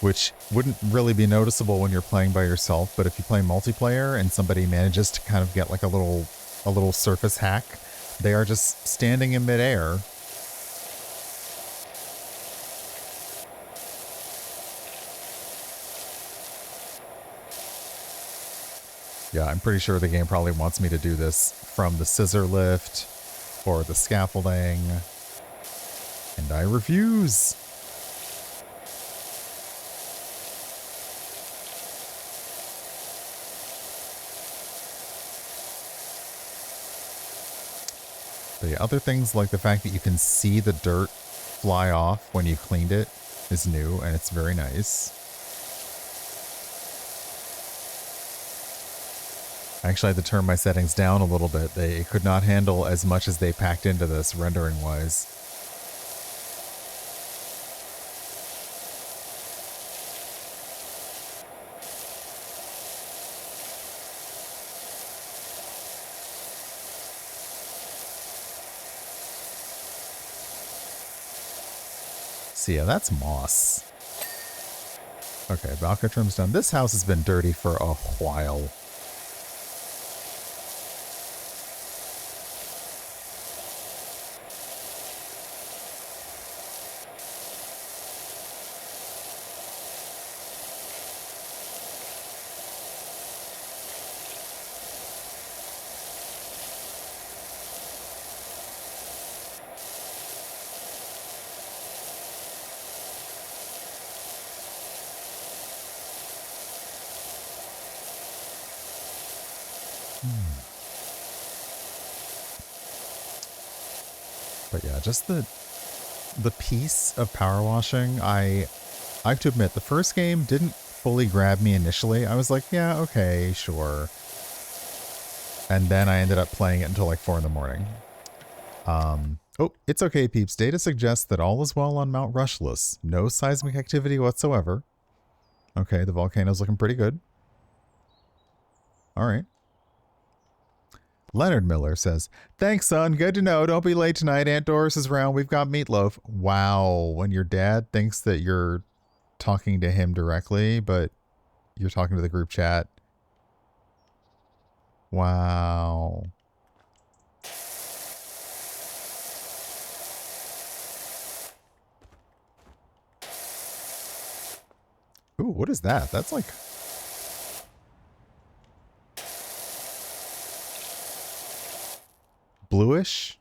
which wouldn't really be noticeable when you're playing by yourself, but if you play multiplayer and somebody manages to kind of get like a little surface hack, they are just standing in midair. Yeah, I'm pretty sure the game probably wants me to do this from the scissor lift or the scaffolding, and I refuse. The other things, like the fact that you can see the dirt fly off when you cleaned it, is new, and it's very nice. I actually had to turn my settings down a little bit. They could not handle as much as they packed into this rendering-wise. So yeah, that's moss. Okay, balcony trim's done. This house has been dirty for a while. But yeah, just the piece of power washing, I have to admit, the first game didn't fully grab me initially. I was like, yeah, okay, sure. And then I ended up playing it until like 4 in the morning. Oh, it's okay, peeps. Data suggests that all is well on Mount Rushless. No seismic activity whatsoever. Okay, the volcano's looking pretty good. All right. Leonard Miller says, thanks, son. Good to know. Don't be late tonight. Aunt Doris is around. We've got meatloaf. Wow. When your dad thinks that you're talking to him directly, but you're talking to the group chat. Wow. Ooh, what is that? That's like... bluish,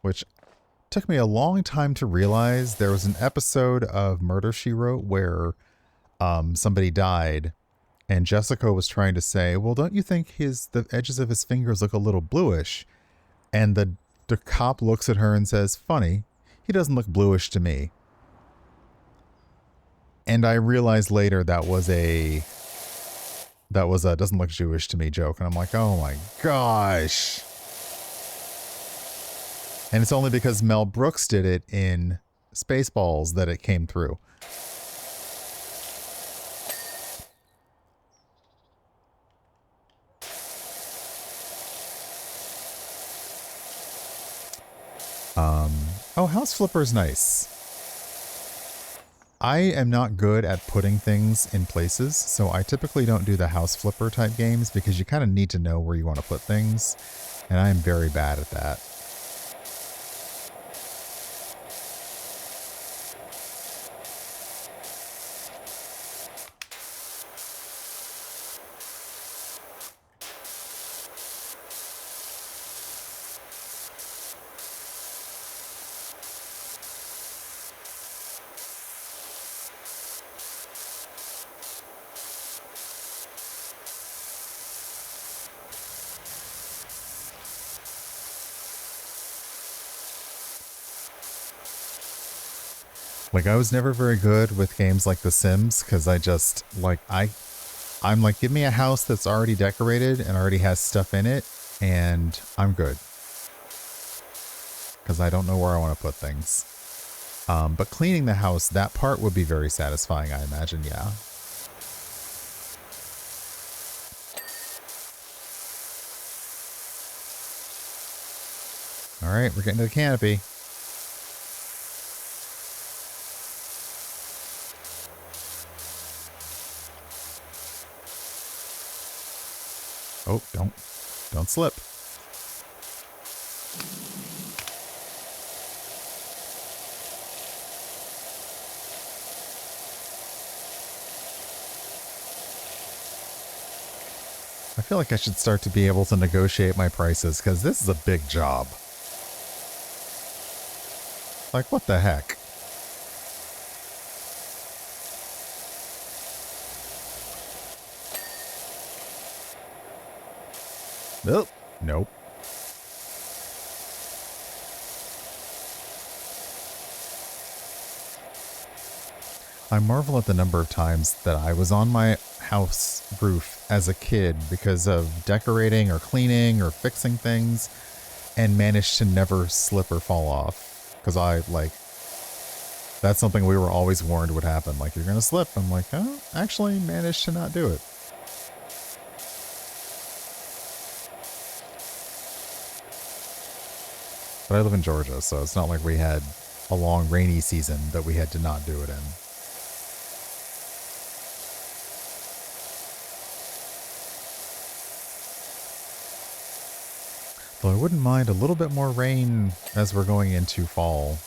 which took me a long time to realize. There was an episode of Murder, She Wrote where somebody died and Jessica was trying to say, well, don't you think the edges of his fingers look a little bluish? And the cop looks at her and says, funny, he doesn't look bluish to me. And I realized later that was a doesn't look Jewish to me joke. And I'm like, oh my gosh. And it's only because Mel Brooks did it in Spaceballs that it came through. Oh, House Flipper's nice. I am not good at putting things in places, so I typically don't do the House Flipper type games because you kind of need to know where you want to put things, and I am very bad at that. Like, I was never very good with games like The Sims, because I just, like, I'm like, give me a house that's already decorated and already has stuff in it, and I'm good. Because I don't know where I want to put things. But cleaning the house, that part would be very satisfying, I imagine, yeah. All right, we're getting to the canopy. Oh, don't slip. I feel like I should start to be able to negotiate my prices because this is a big job. Like, what the heck? Nope. Nope. I marvel at the number of times that I was on my house roof as a kid because of decorating or cleaning or fixing things and managed to never slip or fall off. Because that's something we were always warned would happen. Like, you're going to slip. I'm like, oh, actually managed to not do it. But I live in Georgia, so it's not like we had a long rainy season that we had to not do it in. Though I wouldn't mind a little bit more rain as we're going into fall.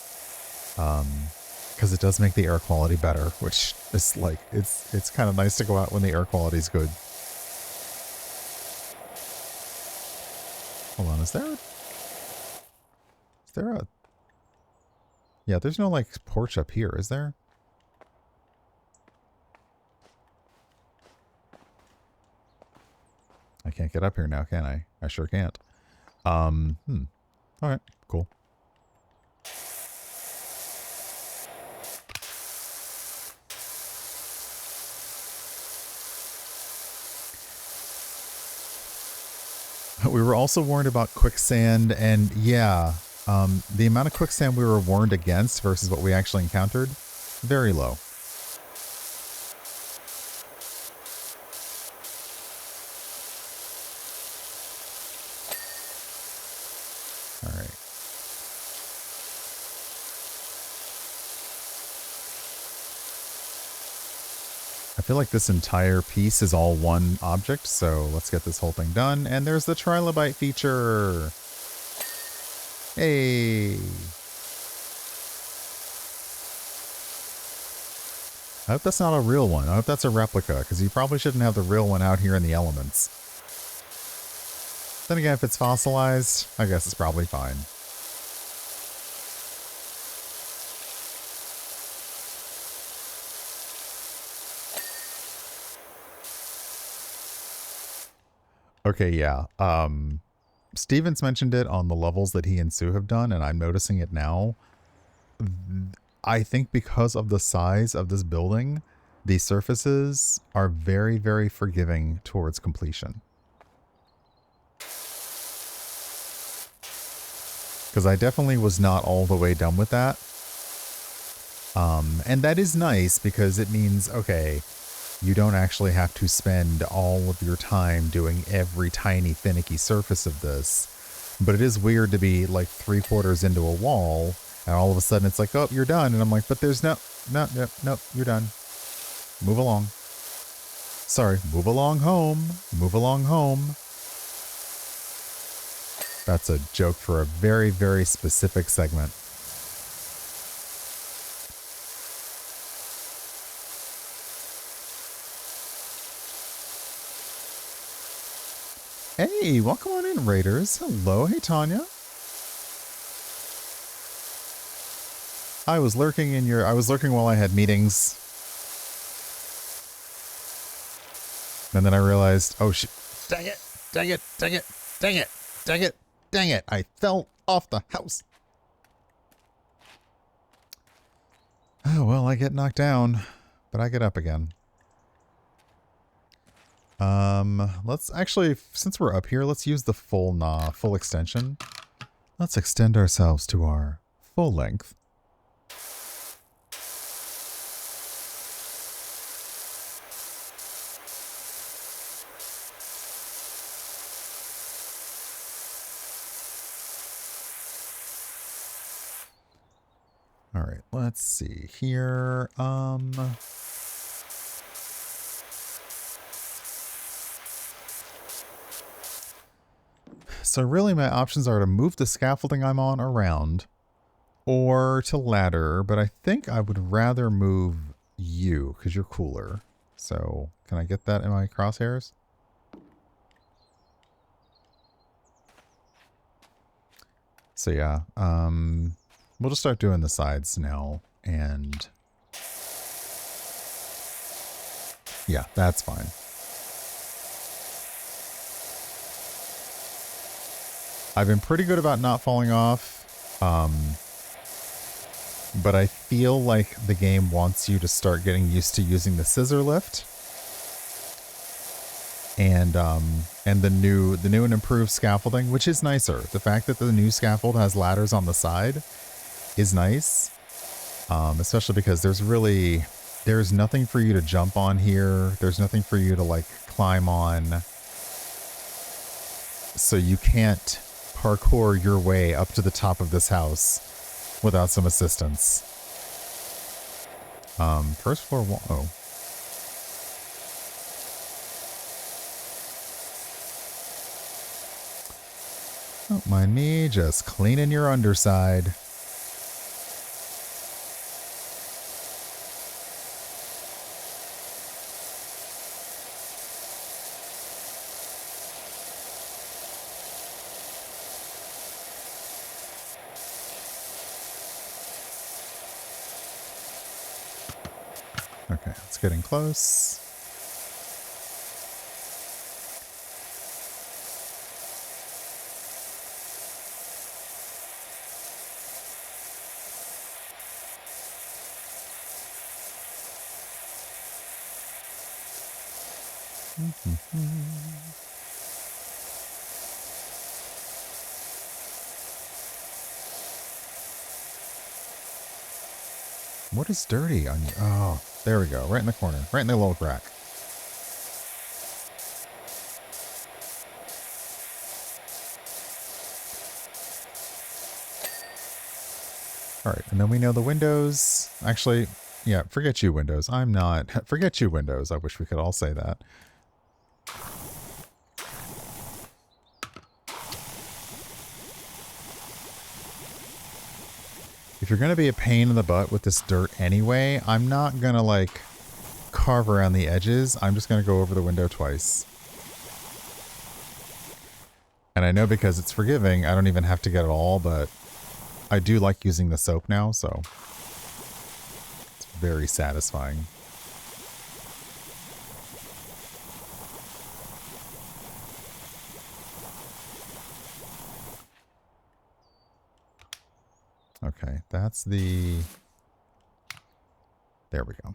Because it does make the air quality better, which is like, it's kind of nice to go out when the air quality is good. Hold on, is there a... Yeah, there's no, like, porch up here, is there? I can't get up here now, can I? I sure can't. Alright, cool. We were also warned about quicksand, and yeah, the amount of quicksand we were warned against versus what we actually encountered, very low. All right. I feel like this entire piece is all one object, so let's get this whole thing done. And there's the trilobite feature. Hey. I hope that's not a real one. I hope that's a replica, because you probably shouldn't have the real one out here in the elements. Then again, if it's fossilized, I guess it's probably fine. Okay, yeah. Steven's mentioned it on the levels that he and Sue have done, and I'm noticing it now. I think because of the size of this building, the surfaces are very, very forgiving towards completion. Because I definitely was not all the way done with that. And that is nice because it means, okay, you don't actually have to spend all of your time doing every tiny finicky surface of this. But it is weird to be like 3/4 into a wall and all of a sudden it's like, oh, you're done. And I'm like, but there's no, you're done. Move along. Sorry, move along home. Move along home. That's a joke for a very, very specific segment. Hey, welcome on in, Raiders. Hello, hey, Tanya. I was lurking while I had meetings. And then I realized, oh shit, dang it, dang it, dang it, dang it, dang it, dang it. I fell off the house. Oh, well, I get knocked down, but I get up again. Let's actually, since we're up here, let's use the full extension. Let's extend ourselves to our full length. All right, let's see here. So really my options are to move the scaffolding I'm on around or to ladder, but I think I would rather move you because you're cooler. So can I get that in my crosshairs? So yeah, we'll just start doing the sides now, and yeah, that's fine. I've been pretty good about not falling off, but I feel like the game wants you to start getting used to using the scissor lift. And the new and improved scaffolding, which is nicer. The fact that the new scaffold has ladders on the side is nice, especially because there's nothing for you to jump on here. There's nothing for you to like climb on, so you can't parkour your way up to the top of this house without some assistance. First floor wall. Oh. Don't mind me, just cleaning your underside. Okay, it's getting close. What is dirty on you? Oh, there we go. Right in the corner. Right in the little crack. All right, and then we know the windows. Actually, yeah, forget you, Windows. I'm not. Forget you, Windows. I wish we could all say that. If you're going to be a pain in the butt with this dirt anyway, I'm not going to, like, carve around the edges. I'm just going to go over the window twice. And I know because it's forgiving, I don't even have to get it all, but I do like using the soap now, so it's very satisfying. Okay, that's the... There we go.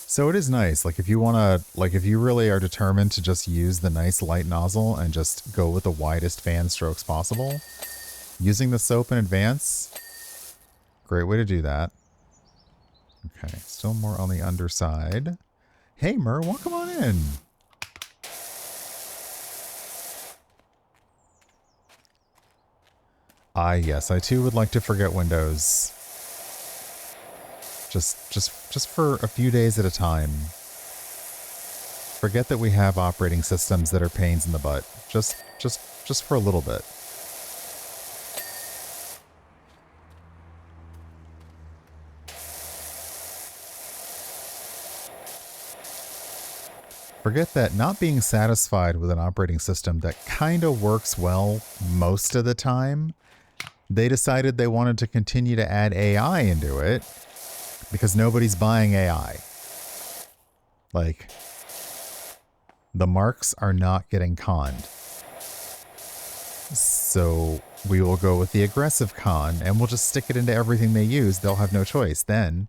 So it is nice, like if you want to, like if you really are determined to just use the nice light nozzle and just go with the widest fan strokes possible, using the soap in advance, great way to do that. Okay, still more on the underside. Hey Mer, welcome on in. Yes, I too would like to forget Windows. Just for a few days at a time. Forget that we have operating systems that are pains in the butt. Just for a little bit. Forget that not being satisfied with an operating system that kind of works well most of the time, they decided they wanted to continue to add AI into it because nobody's buying AI. Like, the marks are not getting conned. So we will go with the aggressive con and we'll just stick it into everything they use. They'll have no choice then.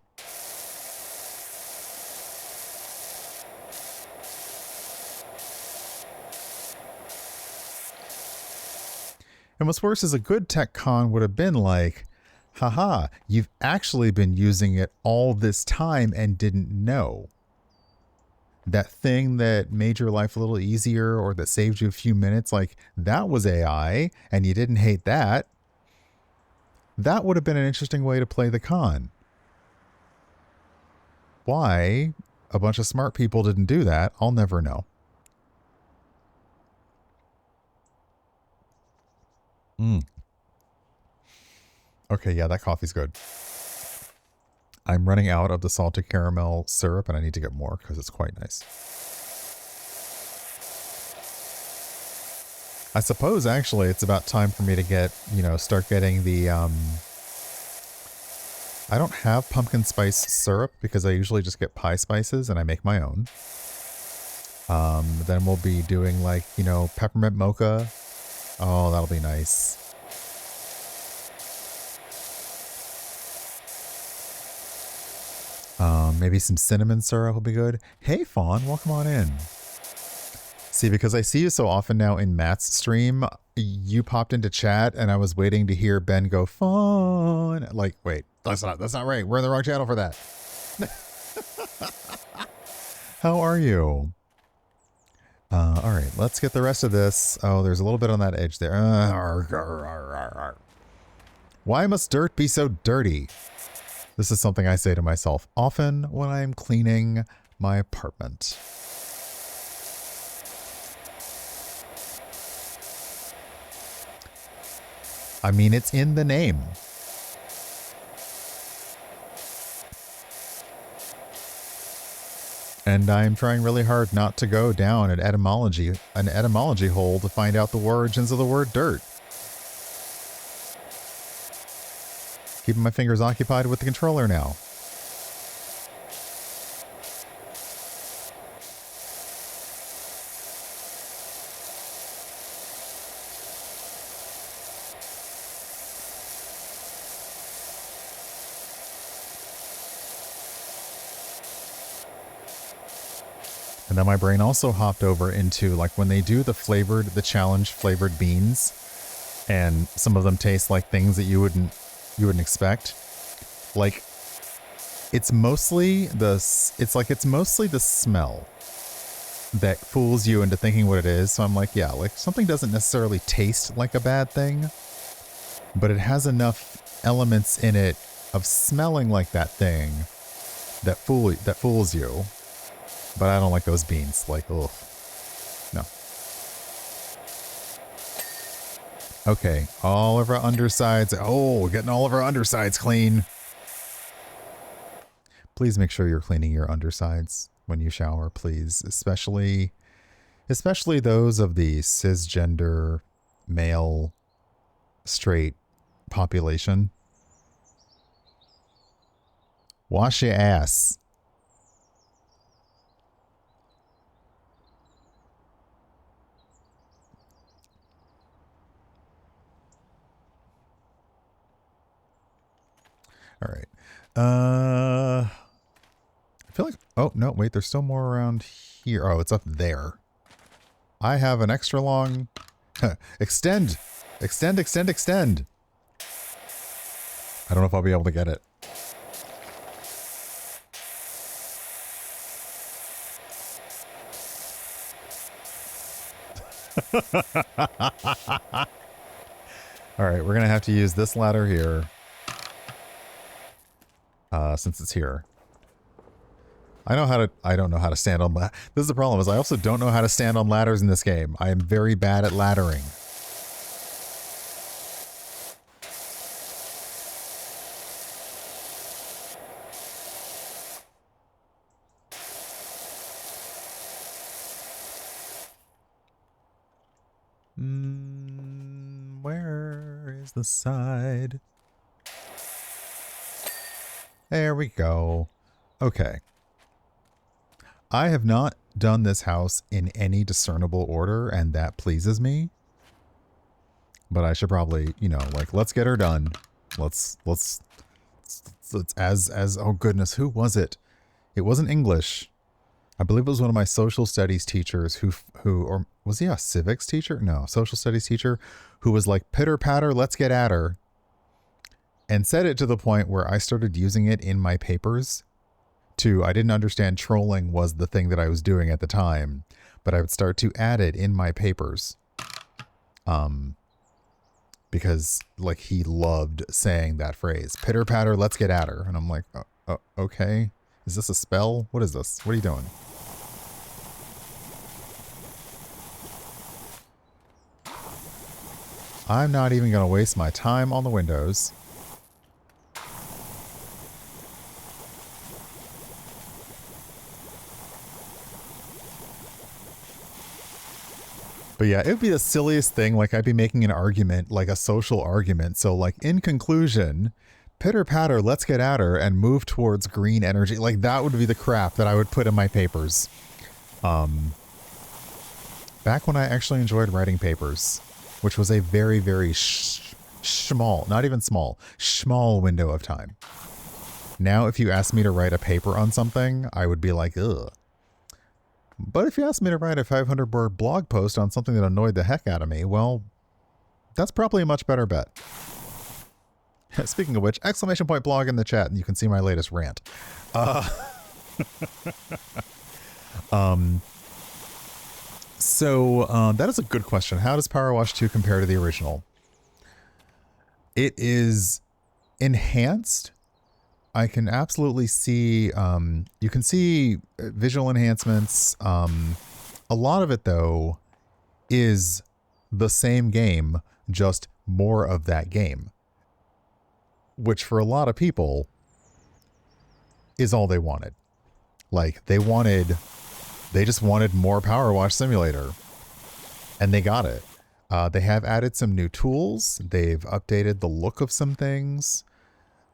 And what's worse is a good tech con would have been like, haha, you've actually been using it all this time and didn't know. that thing that made your life a little easier or that saved you a few minutes, like that was AI and you didn't hate that. That would have been an interesting way to play the con. Why a bunch of smart people didn't do that, I'll never know. Okay, yeah, that coffee's good. I'm running out of the salted caramel syrup and I need to get more because it's quite nice. I suppose actually it's about time for me to get, start getting the, I don't have pumpkin spice syrup because I usually just get pie spices and I make my own. Then we'll be doing like, peppermint mocha. Oh, that'll be nice. Maybe some cinnamon syrup will be good. Hey, Fawn, welcome on in. See, because I see you so often now in Matt's stream, you popped into chat and I was waiting to hear Ben go, Fawn. Like, wait, that's not right. We're in the wrong channel for that. How are you? All right, let's get the rest of this. Oh, there's a little bit on that edge there. Why must dirt be so dirty? This is something I say to myself often when I'm cleaning my apartment. I mean, it's in the name. And I'm trying really hard not to go down an etymology hole to find out the origins of the word dirt. Keeping my fingers occupied with the controller now. And then my brain also hopped over into like when they do the challenge flavored beans, and some of them taste like things that you wouldn't expect. Like it's mostly the smell that fools you into thinking what it is. So I'm like, yeah, like something doesn't necessarily taste like a bad thing, but it has enough elements in it of smelling like that thing that fools you. But I don't like those beans. Like, ugh. No. Okay, all of our undersides. Oh, we're getting all of our undersides clean. Please make sure you're cleaning your undersides when you shower, please. Especially those of the cisgender, male, straight population. Wash your ass. All right. I feel like... Oh, no, wait. There's still more around here. Oh, it's up there. I have an extra long... Extend! Extend, extend, extend! I don't know if I'll be able to get it. All right, we're going to have to use this ladder here. Since it's here. I don't know how to stand on this is the problem, is I also don't know how to stand on ladders in this game. I am very bad at laddering. Where is the side? There we go. Okay. I have not done this house in any discernible order, and that pleases me. But I should probably, like, let's get her done. Let's oh goodness, who was it? It wasn't English. I believe it was one of my social studies teachers or was he a civics teacher? No, social studies teacher who was like, pitter patter, let's get at her. And said it to the point where I started using it in my papers I didn't understand trolling was the thing that I was doing at the time, but I would start to add it in my papers. Because like he loved saying that phrase, pitter patter, let's get at her. And I'm like, okay, is this a spell? What is this? What are you doing? I'm not even going to waste my time on the windows. But yeah, it would be the silliest thing. Like I'd be making an argument, like a social argument. So like in conclusion, pitter patter, let's get at her and move towards green energy. Like that would be the crap that I would put in my papers. Back when I actually enjoyed writing papers, which was a very, very small, not even small window of time. Now, if you ask me to write a paper on something, I would be like, ugh. But if you ask me to write a 500-word blog post on something that annoyed the heck out of me, well, that's probably a much better bet. Speaking of which, exclamation point blog in the chat, and you can see my latest rant. So that is a good question. How does PowerWash 2 compare to the original? It is enhanced. I can absolutely see, you can see visual enhancements. A lot of it, though, is the same game, just more of that game. Which, for a lot of people, is all they wanted. Like, they just wanted more PowerWash Simulator. And they got it. They have added some new tools. They've updated the look of some things.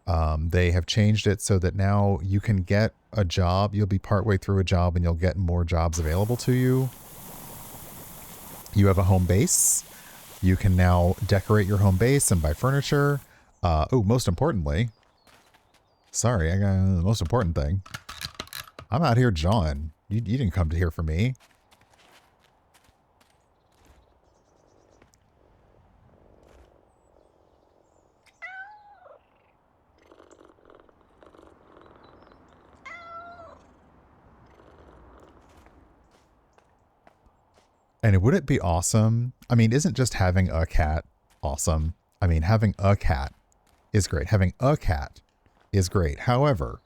They have changed it so that now you can get a job. You'll be partway through a job and you'll get more jobs available to you. You have a home base. You can now decorate your home base and buy furniture. Most importantly, sorry, I got the most important thing. I'm out here jawing. You didn't come to here for me. And would it be awesome? I mean, isn't just having a cat awesome? I mean, having a cat is great. Having a cat is great. However,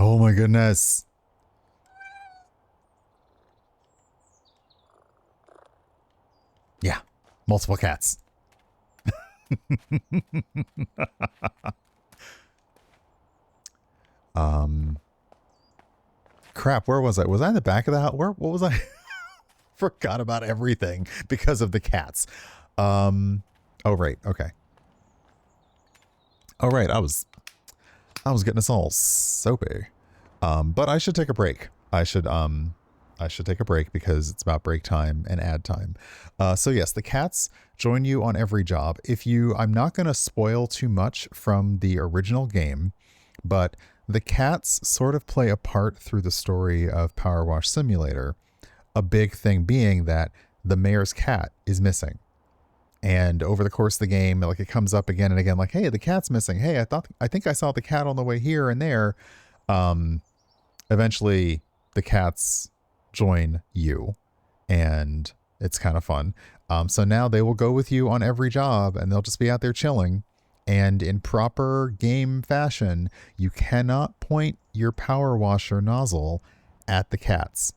oh my goodness. Yeah, multiple cats. Crap, where was I? Was I in the back of the house? What was I? Forgot about everything because of the cats. Oh, right. Okay. Oh, right. I was getting us all soapy. But I should take a break. I should take a break because it's about break time and ad time. So yes, the cats join you on every job. I'm not going to spoil too much from the original game, but the cats sort of play a part through the story of PowerWash Simulator. A big thing being that the mayor's cat is missing. And over the course of the game, like it comes up again and again, like, hey, the cat's missing. Hey, I think I saw the cat on the way here and there. Eventually the cats join you and it's kind of fun. So now they will go with you on every job and they'll just be out there chilling. And in proper game fashion, you cannot point your power washer nozzle at the cats.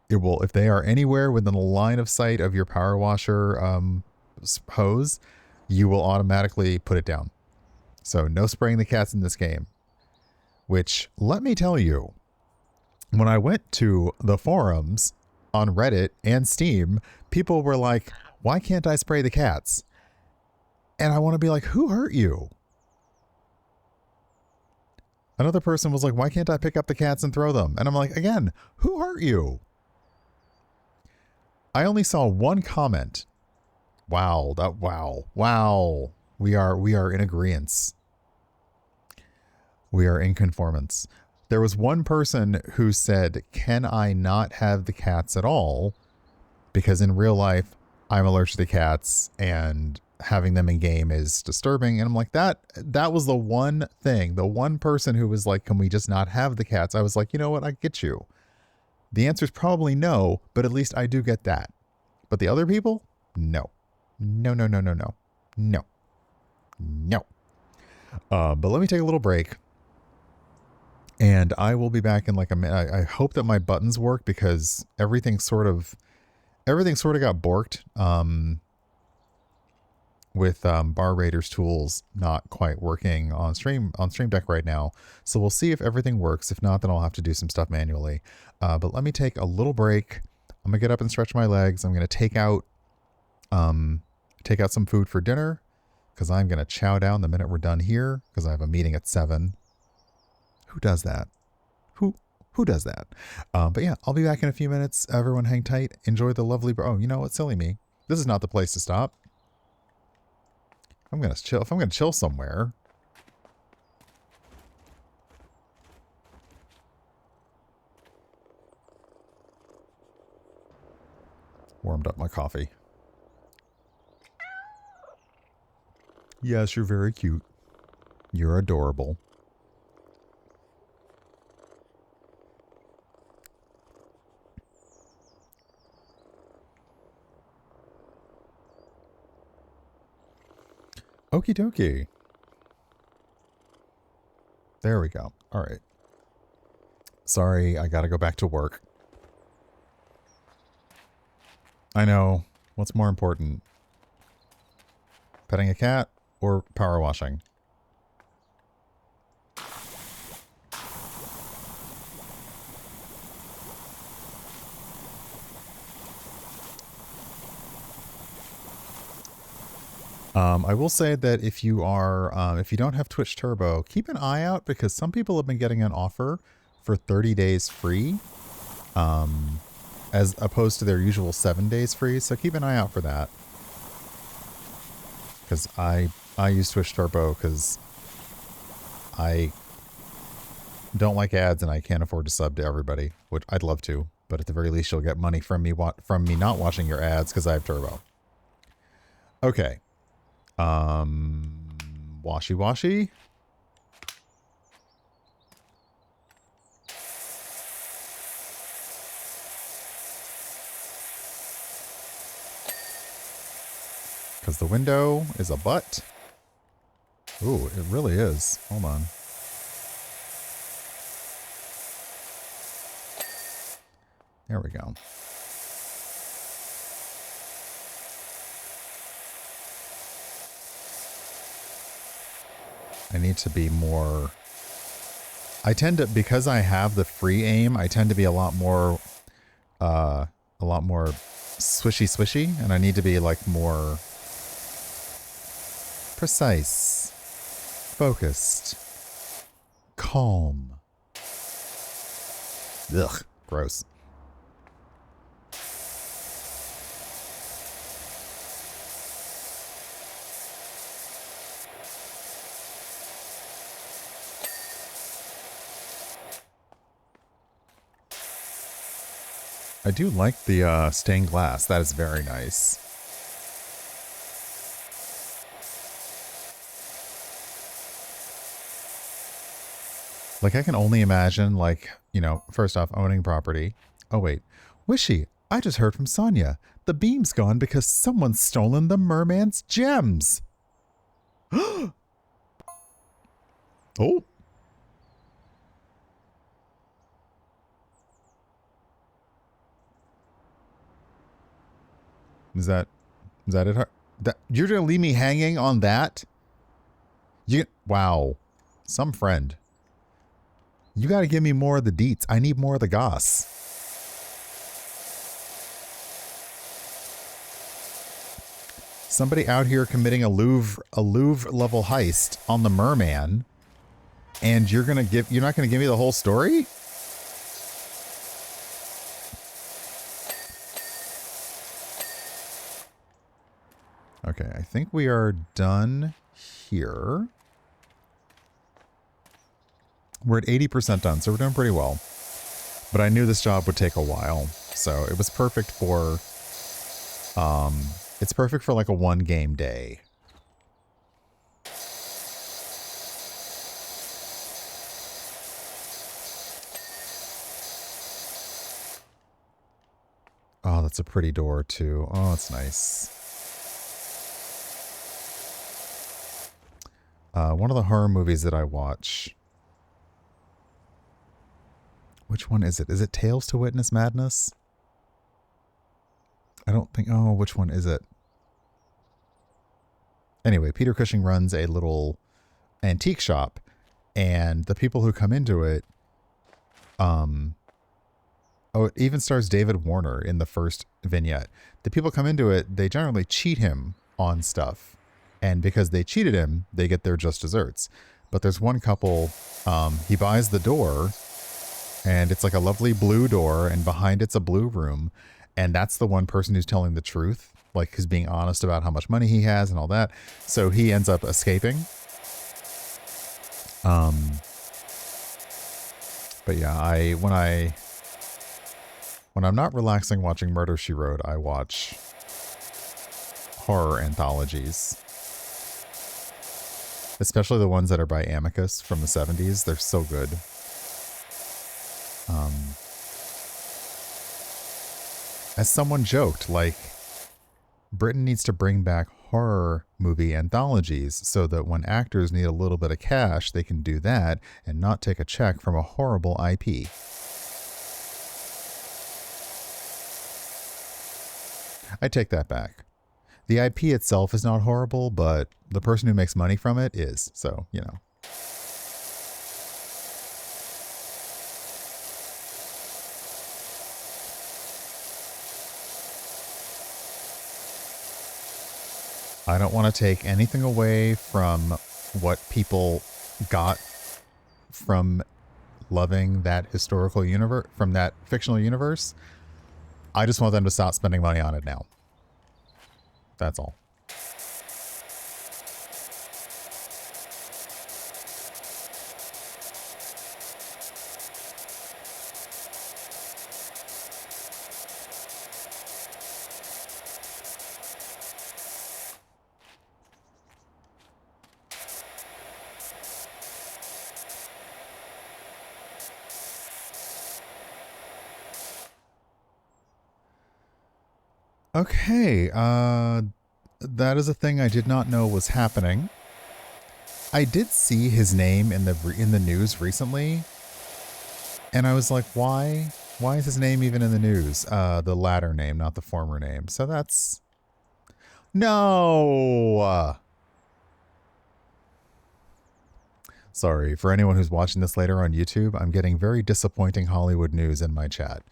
It will, if they are anywhere within the line of sight of your power washer hose, you will automatically put it down. So no spraying the cats in this game. Which, let me tell you, when I went to the forums on Reddit and Steam, people were like, why can't I spray the cats? And I want to be like, who hurt you? Another person was like, why can't I pick up the cats and throw them? And I'm like, again, who hurt you? I only saw one comment. Wow. We are in agreeance. We are in conformance. There was one person who said, can I not have the cats at all? Because in real life, I'm allergic to cats and having them in game is disturbing. And I'm like, that was the one thing, the one person who was like, can we just not have the cats? I was like, you know what? I get you. The answer is probably no, but at least I do get that. But the other people, no. No, no, no, no, no. No. No. But let me take a little break. And I will be back in like a minute. I hope that my buttons work because everything sort of got borked with Bar Raiders tools not quite working on Stream Deck right now. So we'll see if everything works. If not, then I'll have to do some stuff manually. But let me take a little break. I'm gonna get up and stretch my legs. I'm gonna take out some food for dinner because I'm gonna chow down the minute we're done here because I have a meeting at 7. Who does that? Who does that? But yeah, I'll be back in a few minutes. Everyone hang tight. Enjoy the lovely... Oh, you know what? Silly me. This is not the place to stop. I'm going to chill. If I'm going to chill somewhere... Warmed up my coffee. Yes, you're very cute. You're adorable. Okie dokie. There we go. All right. Sorry, I gotta go back to work. I know. What's more important? Petting a cat or power washing? I will say that if you don't have Twitch Turbo, keep an eye out because some people have been getting an offer for 30 days free, as opposed to their usual 7 days free. So keep an eye out for that. Because I use Twitch Turbo because I don't like ads and I can't afford to sub to everybody, which I'd love to, but at the very least you'll get money from me not watching your ads because I have Turbo. Okay. Washy. Because the window is a butt. Ooh, it really is. Hold on. There we go. I need to be more... because I have the free aim, I tend to be a lot more swishy, and I need to be like more precise, focused, calm. Ugh, gross. I do like the stained glass. That is very nice. Like, I can only imagine, like, you know, first off, owning property. Oh, wait. Wishy, I just heard from Sonia. The beam's gone because someone's stolen the merman's gems. Oh. Is that it? You're gonna leave me hanging on that? Wow. Some friend. You gotta give me more of the deets. I need more of the goss. Somebody out here committing a Louvre level heist on the merman, and you're not gonna give me the whole story? Okay, I think we are done here. We're at 80% done, so we're doing pretty well. But I knew this job would take a while, so it was perfect for, it's perfect for like a one game day. Oh, that's a pretty door too. Oh, it's nice. One of the horror movies that I watch. Which one is it? Is it Tales to Witness Madness? I don't think... Oh, which one is it? Anyway, Peter Cushing runs a little antique shop, and the people who come into it... Oh, it even stars David Warner in the first vignette. The people come into it, they generally cheat him on stuff. And because they cheated him, they get their just desserts. But there's one couple, he buys the door, and it's like a lovely blue door, and behind it's a blue room. And that's the one person who's telling the truth, like who's being honest about how much money he has and all that. So he ends up escaping. But yeah, when I'm not relaxing watching Murder, She Wrote, I watch horror anthologies. Especially the ones that are by Amicus from the 70s. They're so good. As someone joked, like, Britain needs to bring back horror movie anthologies so that when actors need a little bit of cash, they can do that and not take a check from a horrible IP. I take that back. The IP itself is not horrible, but the person who makes money from it is. So, you know. I don't want to take anything away from what people got from loving that historical universe, from that fictional universe. I just want them to stop spending money on it now. That's all. Okay, that is a thing I did not know was happening. I did see his name in the news recently, and I was like, why? Why is his name even in the news? The latter name, not the former name. So that's... No! Sorry, for anyone who's watching this later on YouTube, I'm getting very disappointing Hollywood news in my chat.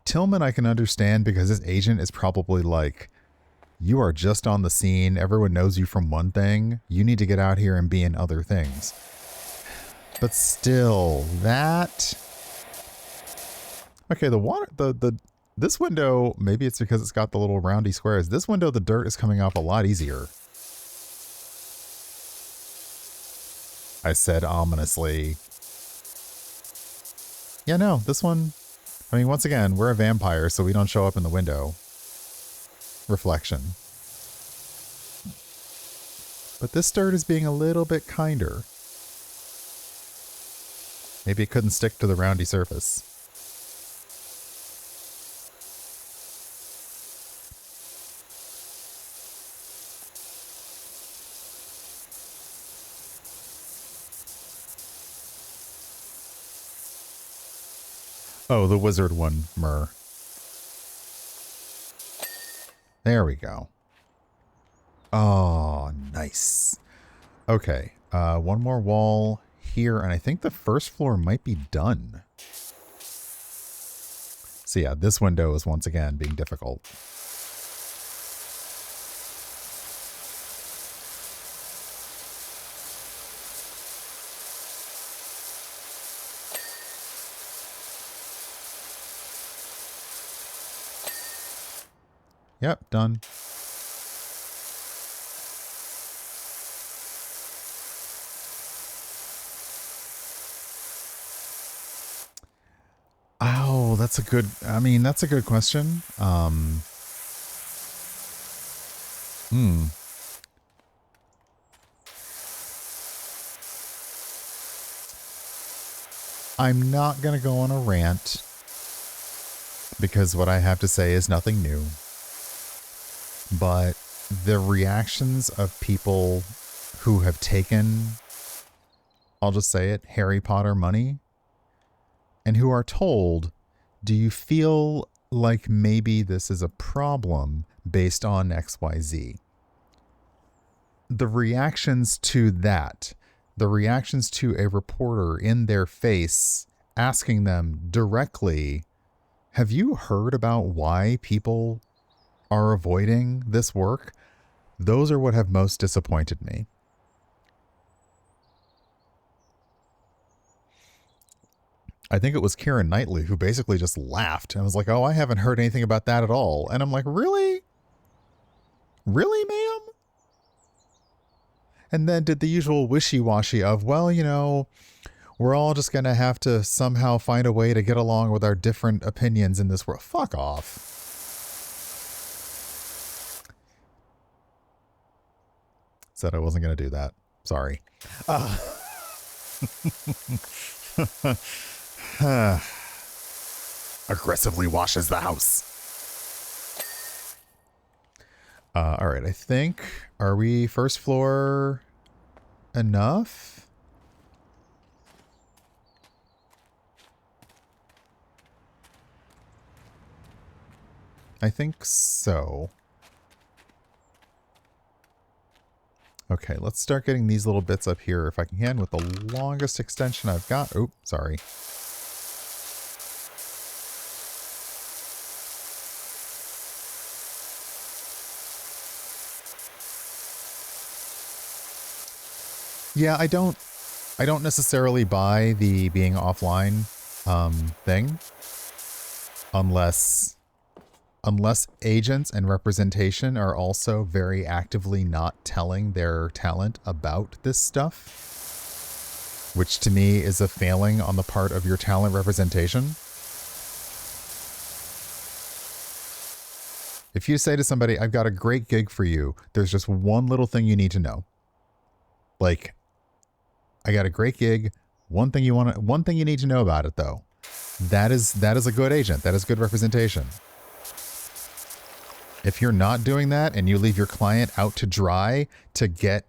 Tillman I can understand because his agent is probably like, you are just on the scene, everyone knows you from one thing, you need to get out here and be in other things. But still, that... Okay, the water, this window, maybe it's because it's got the little roundy squares. This window, the dirt is coming off a lot easier. I said ominously. Yeah, no, this one... I mean, once again, we're a vampire, so we don't show up in the window. Reflection. But this dirt is being a little bit kinder. Maybe it couldn't stick to the roundy surface. Oh, the wizard one, Myrrh. There we go. Oh, nice. Okay, one more wall here, and I think the first floor might be done. So yeah, this window is once again being difficult. Yep, done. Oh, that's a good, I mean, that's a good question. I'm not going to go on a rant because what I have to say is nothing new. But the reactions of people who have taken, I'll just say it, Harry Potter money, and who are told, do you feel like maybe this is a problem based on XYZ? The reactions to that, the reactions to a reporter in their face asking them directly, have you heard about why people are avoiding this work? Those are what have most disappointed me. I think it was Keira Knightley who basically just laughed and was like, oh, I haven't heard anything about that at all. And I'm like, really? Really, ma'am? And then did the usual wishy-washy of, well, you know, we're all just going to have to somehow find a way to get along with our different opinions in this world. Fuck off. Said I wasn't going to do that. Sorry. Aggressively washes the house. All right, I think, are we first floor enough? I think so. Okay, let's start getting these little bits up here if I can with the longest extension I've got. Oh, sorry. Yeah, I don't necessarily buy the being offline thing unless agents and representation are also very actively not telling their talent about this stuff, which to me is a failing on the part of your talent representation. If you say to somebody, I've got a great gig for you, there's just one little thing you need to know. Like, I got a great gig. One thing you need to know about it though. That is a good agent. That is good representation. If you're not doing that and you leave your client out to dry to get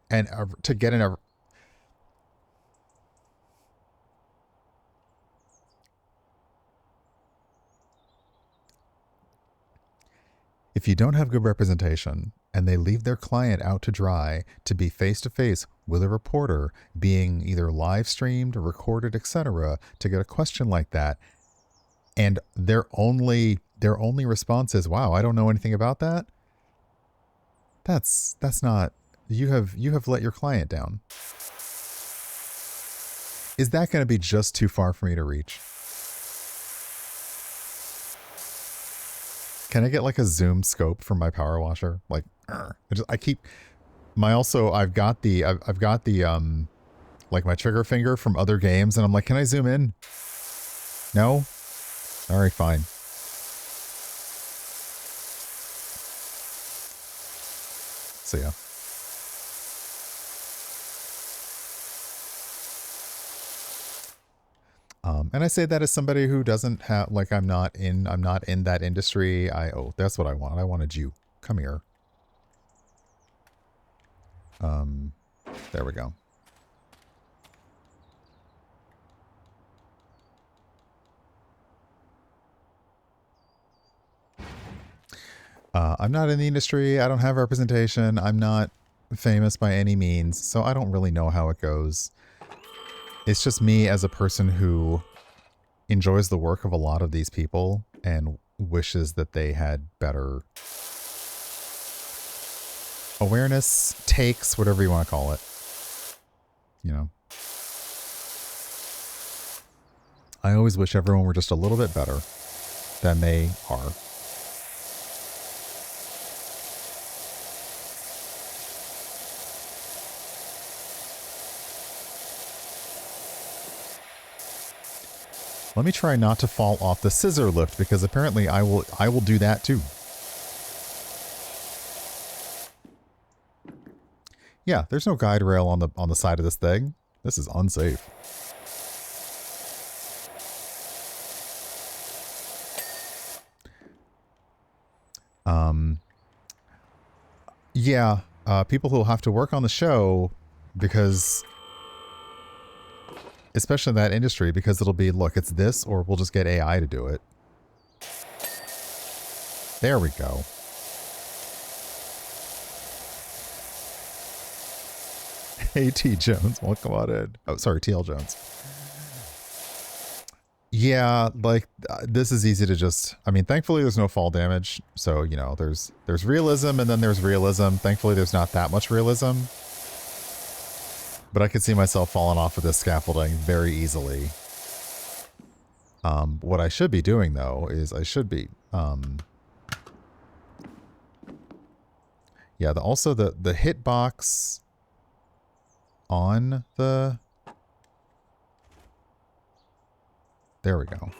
if you don't have good representation and they leave their client out to dry to be face to face with a reporter being either live streamed or recorded, etc., to get a question like that, and their only response is, wow, I don't know anything about that. That's not, you have let your client down. Is that going to be just too far for me to reach? Can I get like a zoom scope from my power washer? Like, I've got the like my trigger finger from other games, and I'm like, can I zoom in? No? All right, fine. So yeah. And I say that as somebody who doesn't have, like, I'm not in that industry. That's what I want. I wanted you. Come here. There we go. I'm not in the industry. I don't have representation. I'm not famous by any means, so I don't really know how it goes. It's just me as a person who enjoys the work of a lot of these people and wishes that they had better awareness, takes, whatever you want to call it. You know? I always wish everyone were just a little bit better than they are. Let me try not to fall off the scissor lift, because apparently I will do that too. Yeah, there's no guide rail on the side of this thing. This is unsafe. Yeah, people who will have to work on the show, because, especially in that industry, because it'll be, look, it's this, or we'll just get AI to do it. There we go. Hey, T. Jones, welcome on in. Oh, sorry, TL Jones. Yeah, like, this is easy to just, I mean, thankfully there's no fall damage. So, you know, there's realism and then there's realism. Thankfully there's not that much realism. But I could see myself falling off of this scaffolding very easily. What I should be doing, though, is I should be, yeah, also the hitbox on the, there we go.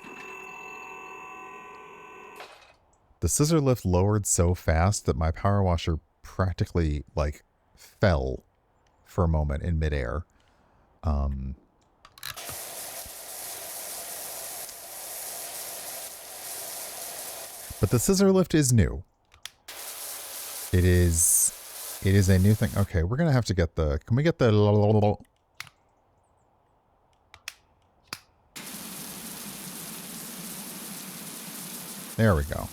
The scissor lift lowered so fast that my power washer practically, like, fell for a moment in midair. But the scissor lift is new. It is a new thing. Okay, we're going to have to get the, can we get the, there we go.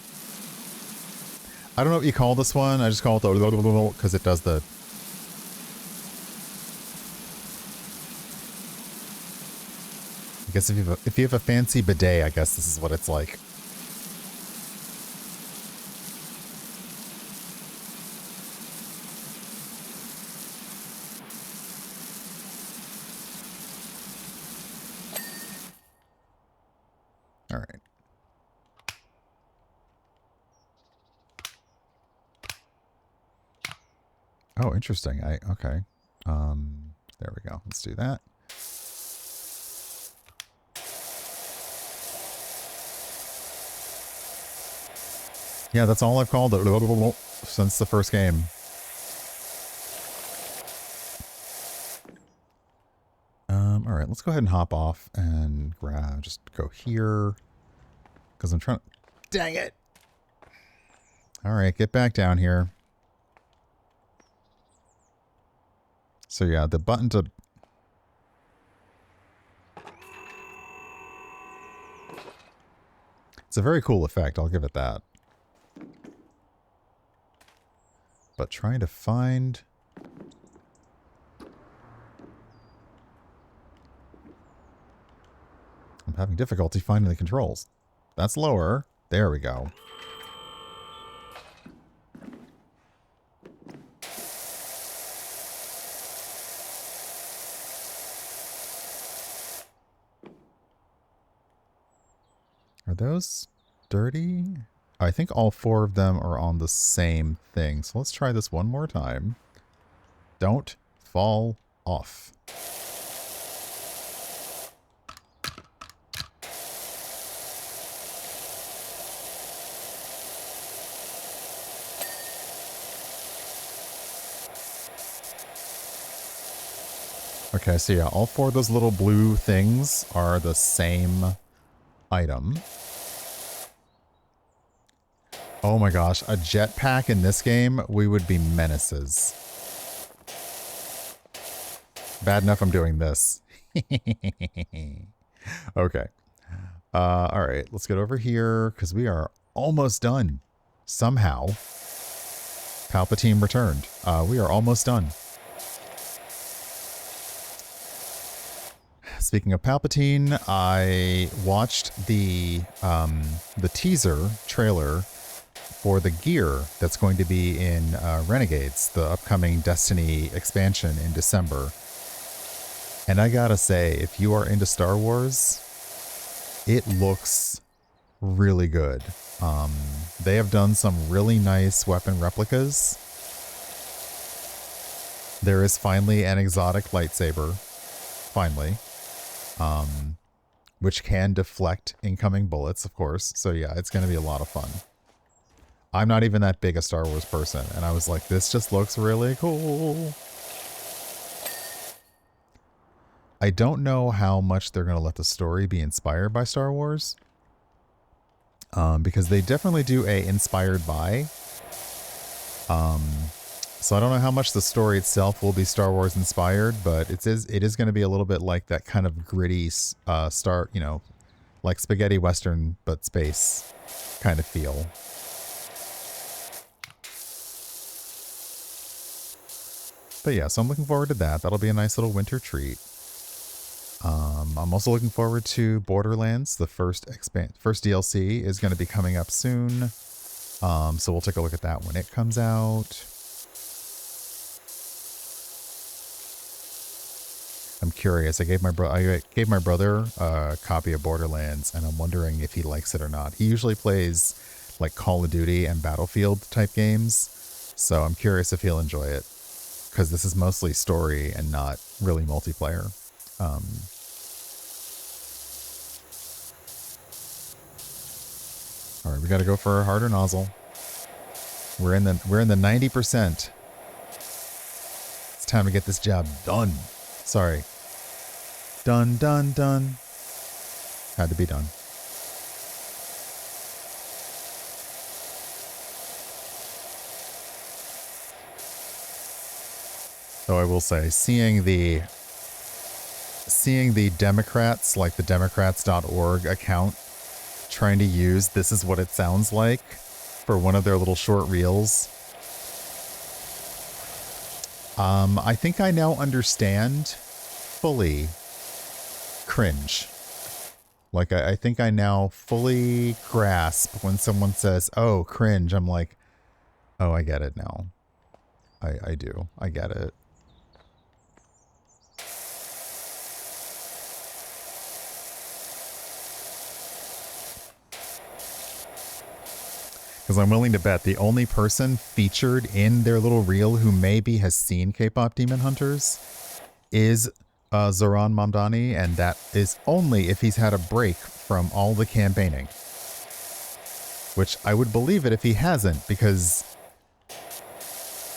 I don't know what you call this one. I just call it the, because it does the, I guess if you have a fancy bidet, I guess this is what it's like. All right. Oh, interesting. Okay. There we go. Let's do that. Yeah, that's all I've called it since the first game. All right, let's go ahead and hop off and grab, just go here, because I'm trying to, dang it. All right, get back down here. So yeah, the button to, it's a very cool effect, I'll give it that. But trying to find, I'm having difficulty finding the controls. That's lower. There we go. Are those dirty? I think all four of them are on the same thing. So let's try this one more time. Don't fall off. Okay, so yeah, all four of those little blue things are the same item. Oh my gosh, a jetpack in this game, we would be menaces. Bad enough I'm doing this. Okay. Alright, let's get over here, because we are almost done. Somehow. Palpatine returned. We are almost done. Speaking of Palpatine, I watched the teaser trailer for the gear that's going to be in Renegades, the upcoming Destiny expansion in December. And I gotta say, if you are into Star Wars, it looks really good. They have done some really nice weapon replicas. There is finally an exotic lightsaber. Finally. which can deflect incoming bullets, of course. So yeah, it's going to be a lot of fun. I'm not even that big a Star Wars person, and I was like, this just looks really cool. I don't know how much they're going to let the story be inspired by Star Wars. Because they definitely do a inspired by. So I don't know how much the story itself will be Star Wars inspired, but it is going to be a little bit like that kind of gritty like spaghetti western but space kind of feel. But yeah, so I'm looking forward to that. That'll be a nice little winter treat. I'm also looking forward to Borderlands. The first DLC is going to be coming up soon. So we'll take a look at that when it comes out. I'm curious. I gave my brother a copy of Borderlands, and I'm wondering if he likes it or not. He usually plays like Call of Duty and Battlefield type games, so I'm curious if he'll enjoy it, because this is mostly story and not really multiplayer. All right, we got to go for a harder nozzle. We're in the 90%. It's time to get this job done. Sorry. Done. Had to be done. Though I will say, seeing the Democrats, like the Democrats.org account, trying to use "This is what it sounds like" for one of their little short reels. I think I now understand fully cringe. Like, I think I now fully grasp when someone says, "Oh, cringe." I'm like, oh, I get it now. I do. I get it. Because I'm willing to bet the only person featured in their little reel who maybe has seen K-pop Demon Hunters is Zoran Mamdani, and that is only if he's had a break from all the campaigning. Which I would believe it if he hasn't, because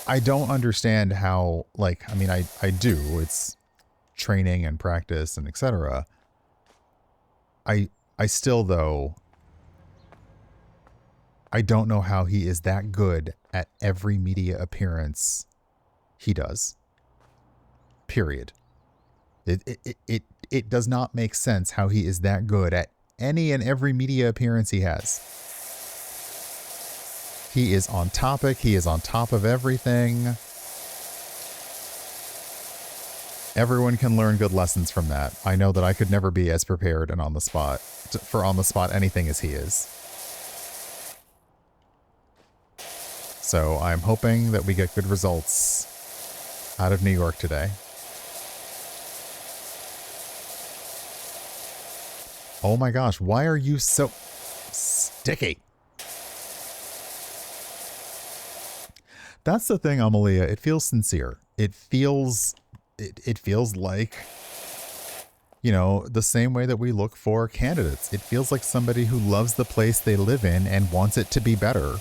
I don't understand how, like, I mean, I do. It's training and practice and etc. I still, though, I don't know how he is that good at every media appearance he does. Period. It does not make sense how he is that good at any and every media appearance he has. He is on topic. He is on top of everything. Everyone can learn good lessons from that. I know that I could never be as prepared and on the spot for on the spot anything as he is. So I'm hoping that we get good results out of New York today. Oh my gosh, why are you so sticky? That's the thing, Amalia. It feels sincere. It feels like, you know, the same way that we look for candidates. It feels like somebody who loves the place they live in and wants it to be better.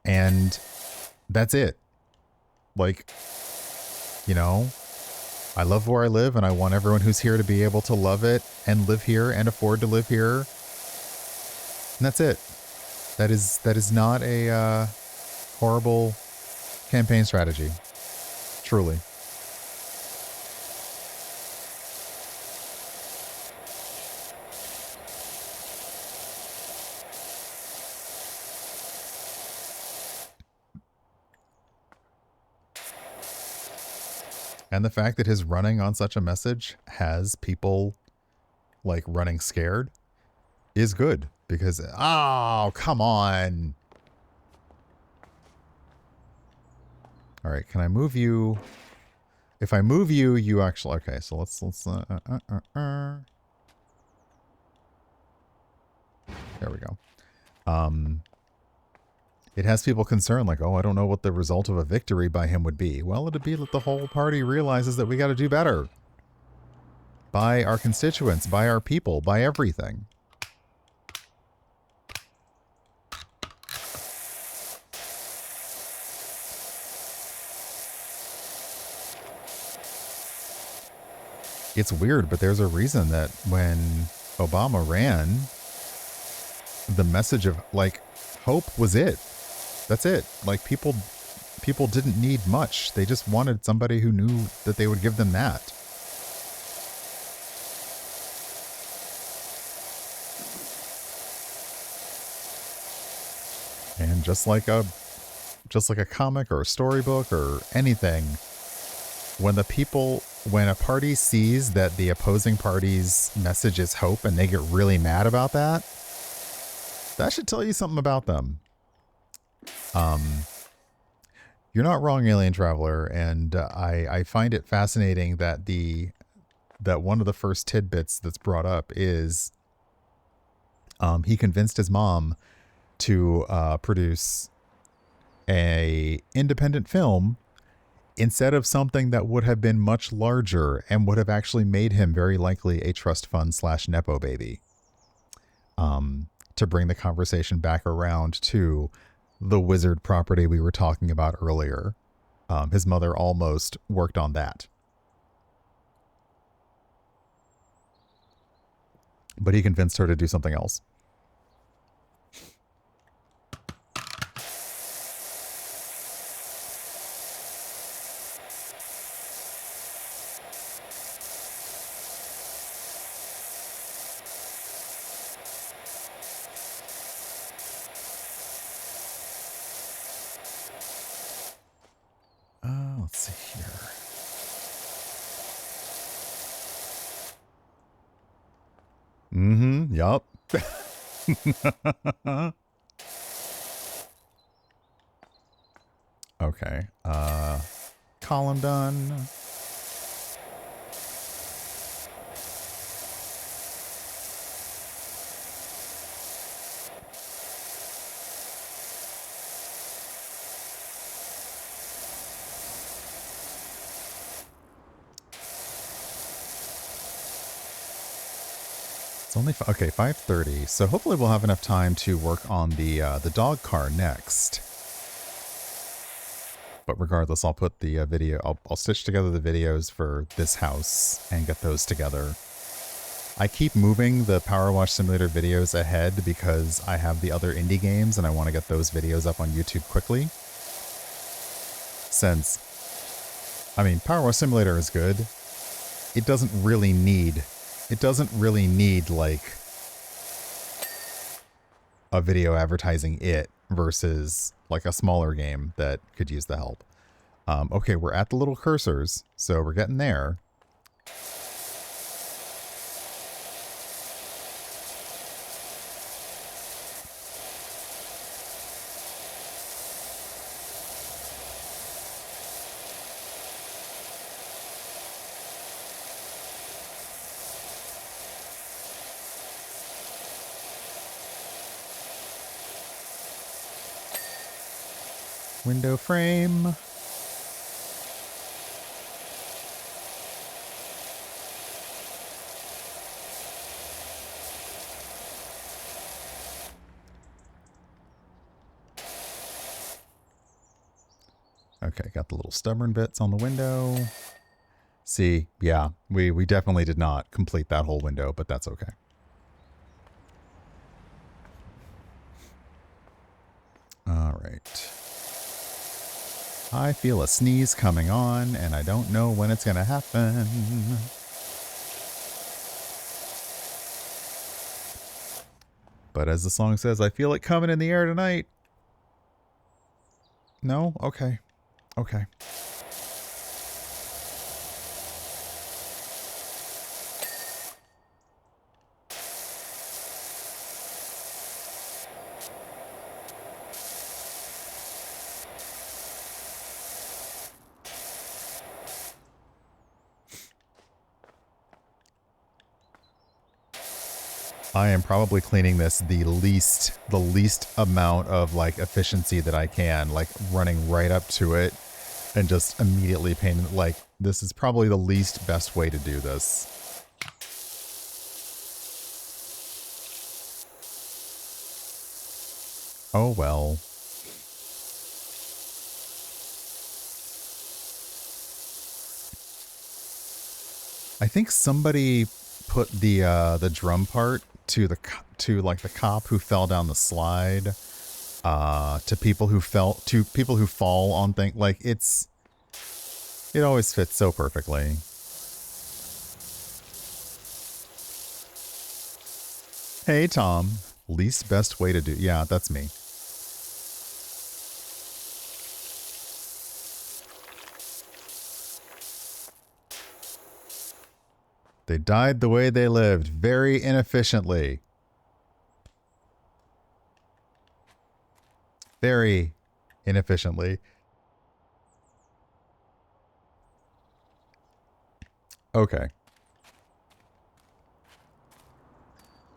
And that's it. Like, you know, I love where I live, and I want everyone who's here to be able to love it and live here and afford to live here. And that's it. That is not a horrible campaign strategy. Truly. And the fact that his running on such a message has people, like, running scared is good. Because, oh, come on. All right, can I move you? If I move you, you actually... Okay, so let's there we go. It has people concerned, like, oh, I don't know what the result of a victory by him would be. Well, it'd be that the whole party realizes that we got to do better. by our constituents, by our people, by everything. It's weird, but there's a reason that when Obama ran, the message of, like, hope was it. That's it. Like, people didn't need much. They just wanted somebody who knew that they would give them that. And just like a comic or a storybook or anything, when a party sees that the opposing party's message is hope and they get really mad about that, that should tell you something about them. You're not wrong, Alien Traveler, and I find it fascinating that that one of the first tidbits that's brought up is he convinced his mom to produce a independent film instead of something that would have been much larger and would have actually made him very likely a trust fund / Nepo baby. To bring the conversation back around to the wizard property we were talking about earlier. His mother almost worked on that. But he convinced her to do something else. Let's see here. Yup. Okay. Column done. It's only okay, 5:30. So hopefully we'll have enough time to work on the dog car next. But regardless, I'll put the video. I'll stitch together the videos for this house and get those together. I keep moving the PowerWash Simulator videos ahead because I have the other indie games and I want to get those videos up on YouTube quickly. Since, I mean, PowerWash Simulator is good. It doesn't really need like a video advertising it versus like a smaller game that could use the help. Okay, we're at the little cursors, so we're getting there. Window frame. Okay, got the little stubborn bits on the window. See, yeah, we definitely did not complete that whole window, but that's okay. All right. I feel a sneeze coming on, and I don't know when it's going to happen. But as the song says, I feel it coming in the air tonight. No? Okay. Okay. I am probably cleaning this the least amount of like efficiency that I can, like running right up to it and just immediately painting. Like, this is probably the least best way to do this. Oh well. I think somebody put the drum part to to like the cop who fell down the slide. To people who fall on things, like it always fits so perfectly. Hey Tom, least best way to do, yeah, that's me. They died the way they lived, very inefficiently. Very inefficiently. Okay.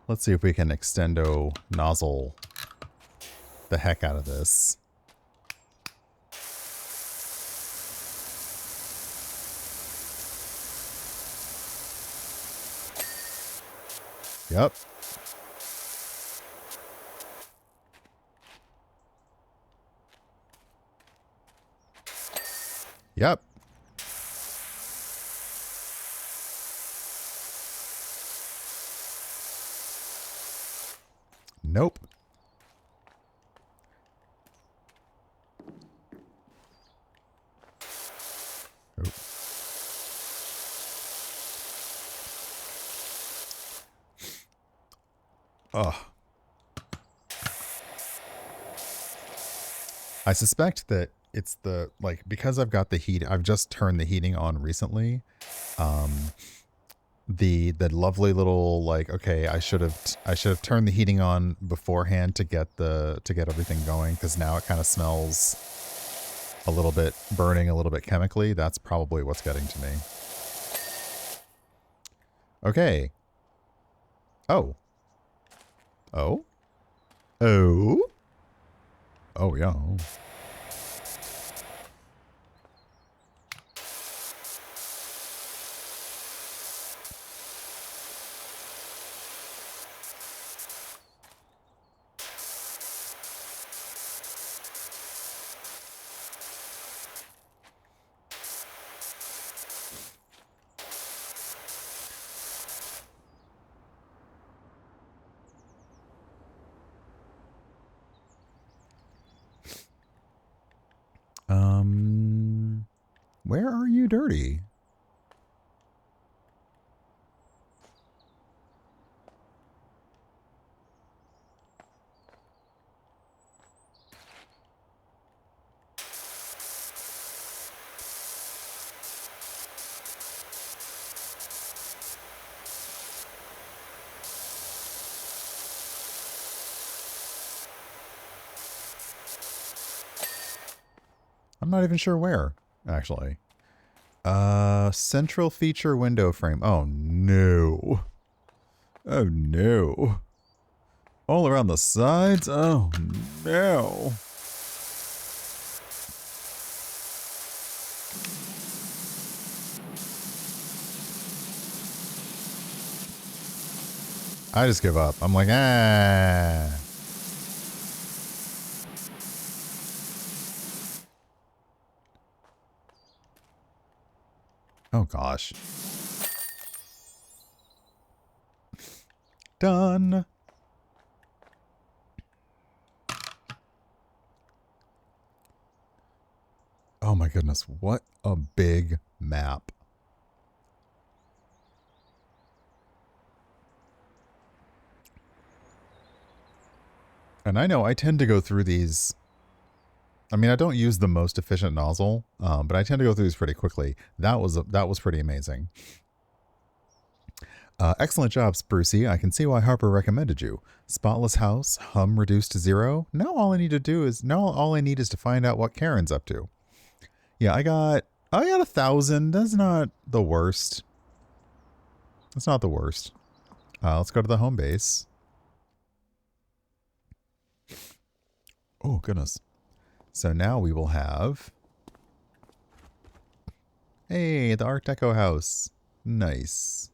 Let's see if we can extendo nozzle the heck out of this. Yep. Yep. Nope. Nope. Ugh. I suspect that it's the, like, because I've got the heat, I've just turned the heating on recently. The lovely little, like, okay, I should have turned the heating on beforehand to get everything going, because now it kind of smells a little bit burning, a little bit chemically. That's probably what's getting to me. Okay. Oh. Oh? Oh? Oh, yeah. Where are you dirty? I'm not even sure where, actually. Central feature window frame. Oh, no. Oh, no. All around the sides? Oh, no. I just give up. I'm like, ah. Oh, gosh. Done. Oh, my goodness. What a big map. And I know I tend to go through these. I mean, I don't use the most efficient nozzle, but I tend to go through these pretty quickly. That was pretty amazing. Excellent job, Sprucey. I can see why Harper recommended you. Spotless house, hum reduced to 0. Now all I need is to find out what Karen's up to. Yeah, I got 1,000. That's not the worst. That's not the worst. Let's go to the home base. Oh, goodness. So now we will have... Hey, the Art Deco house. Nice.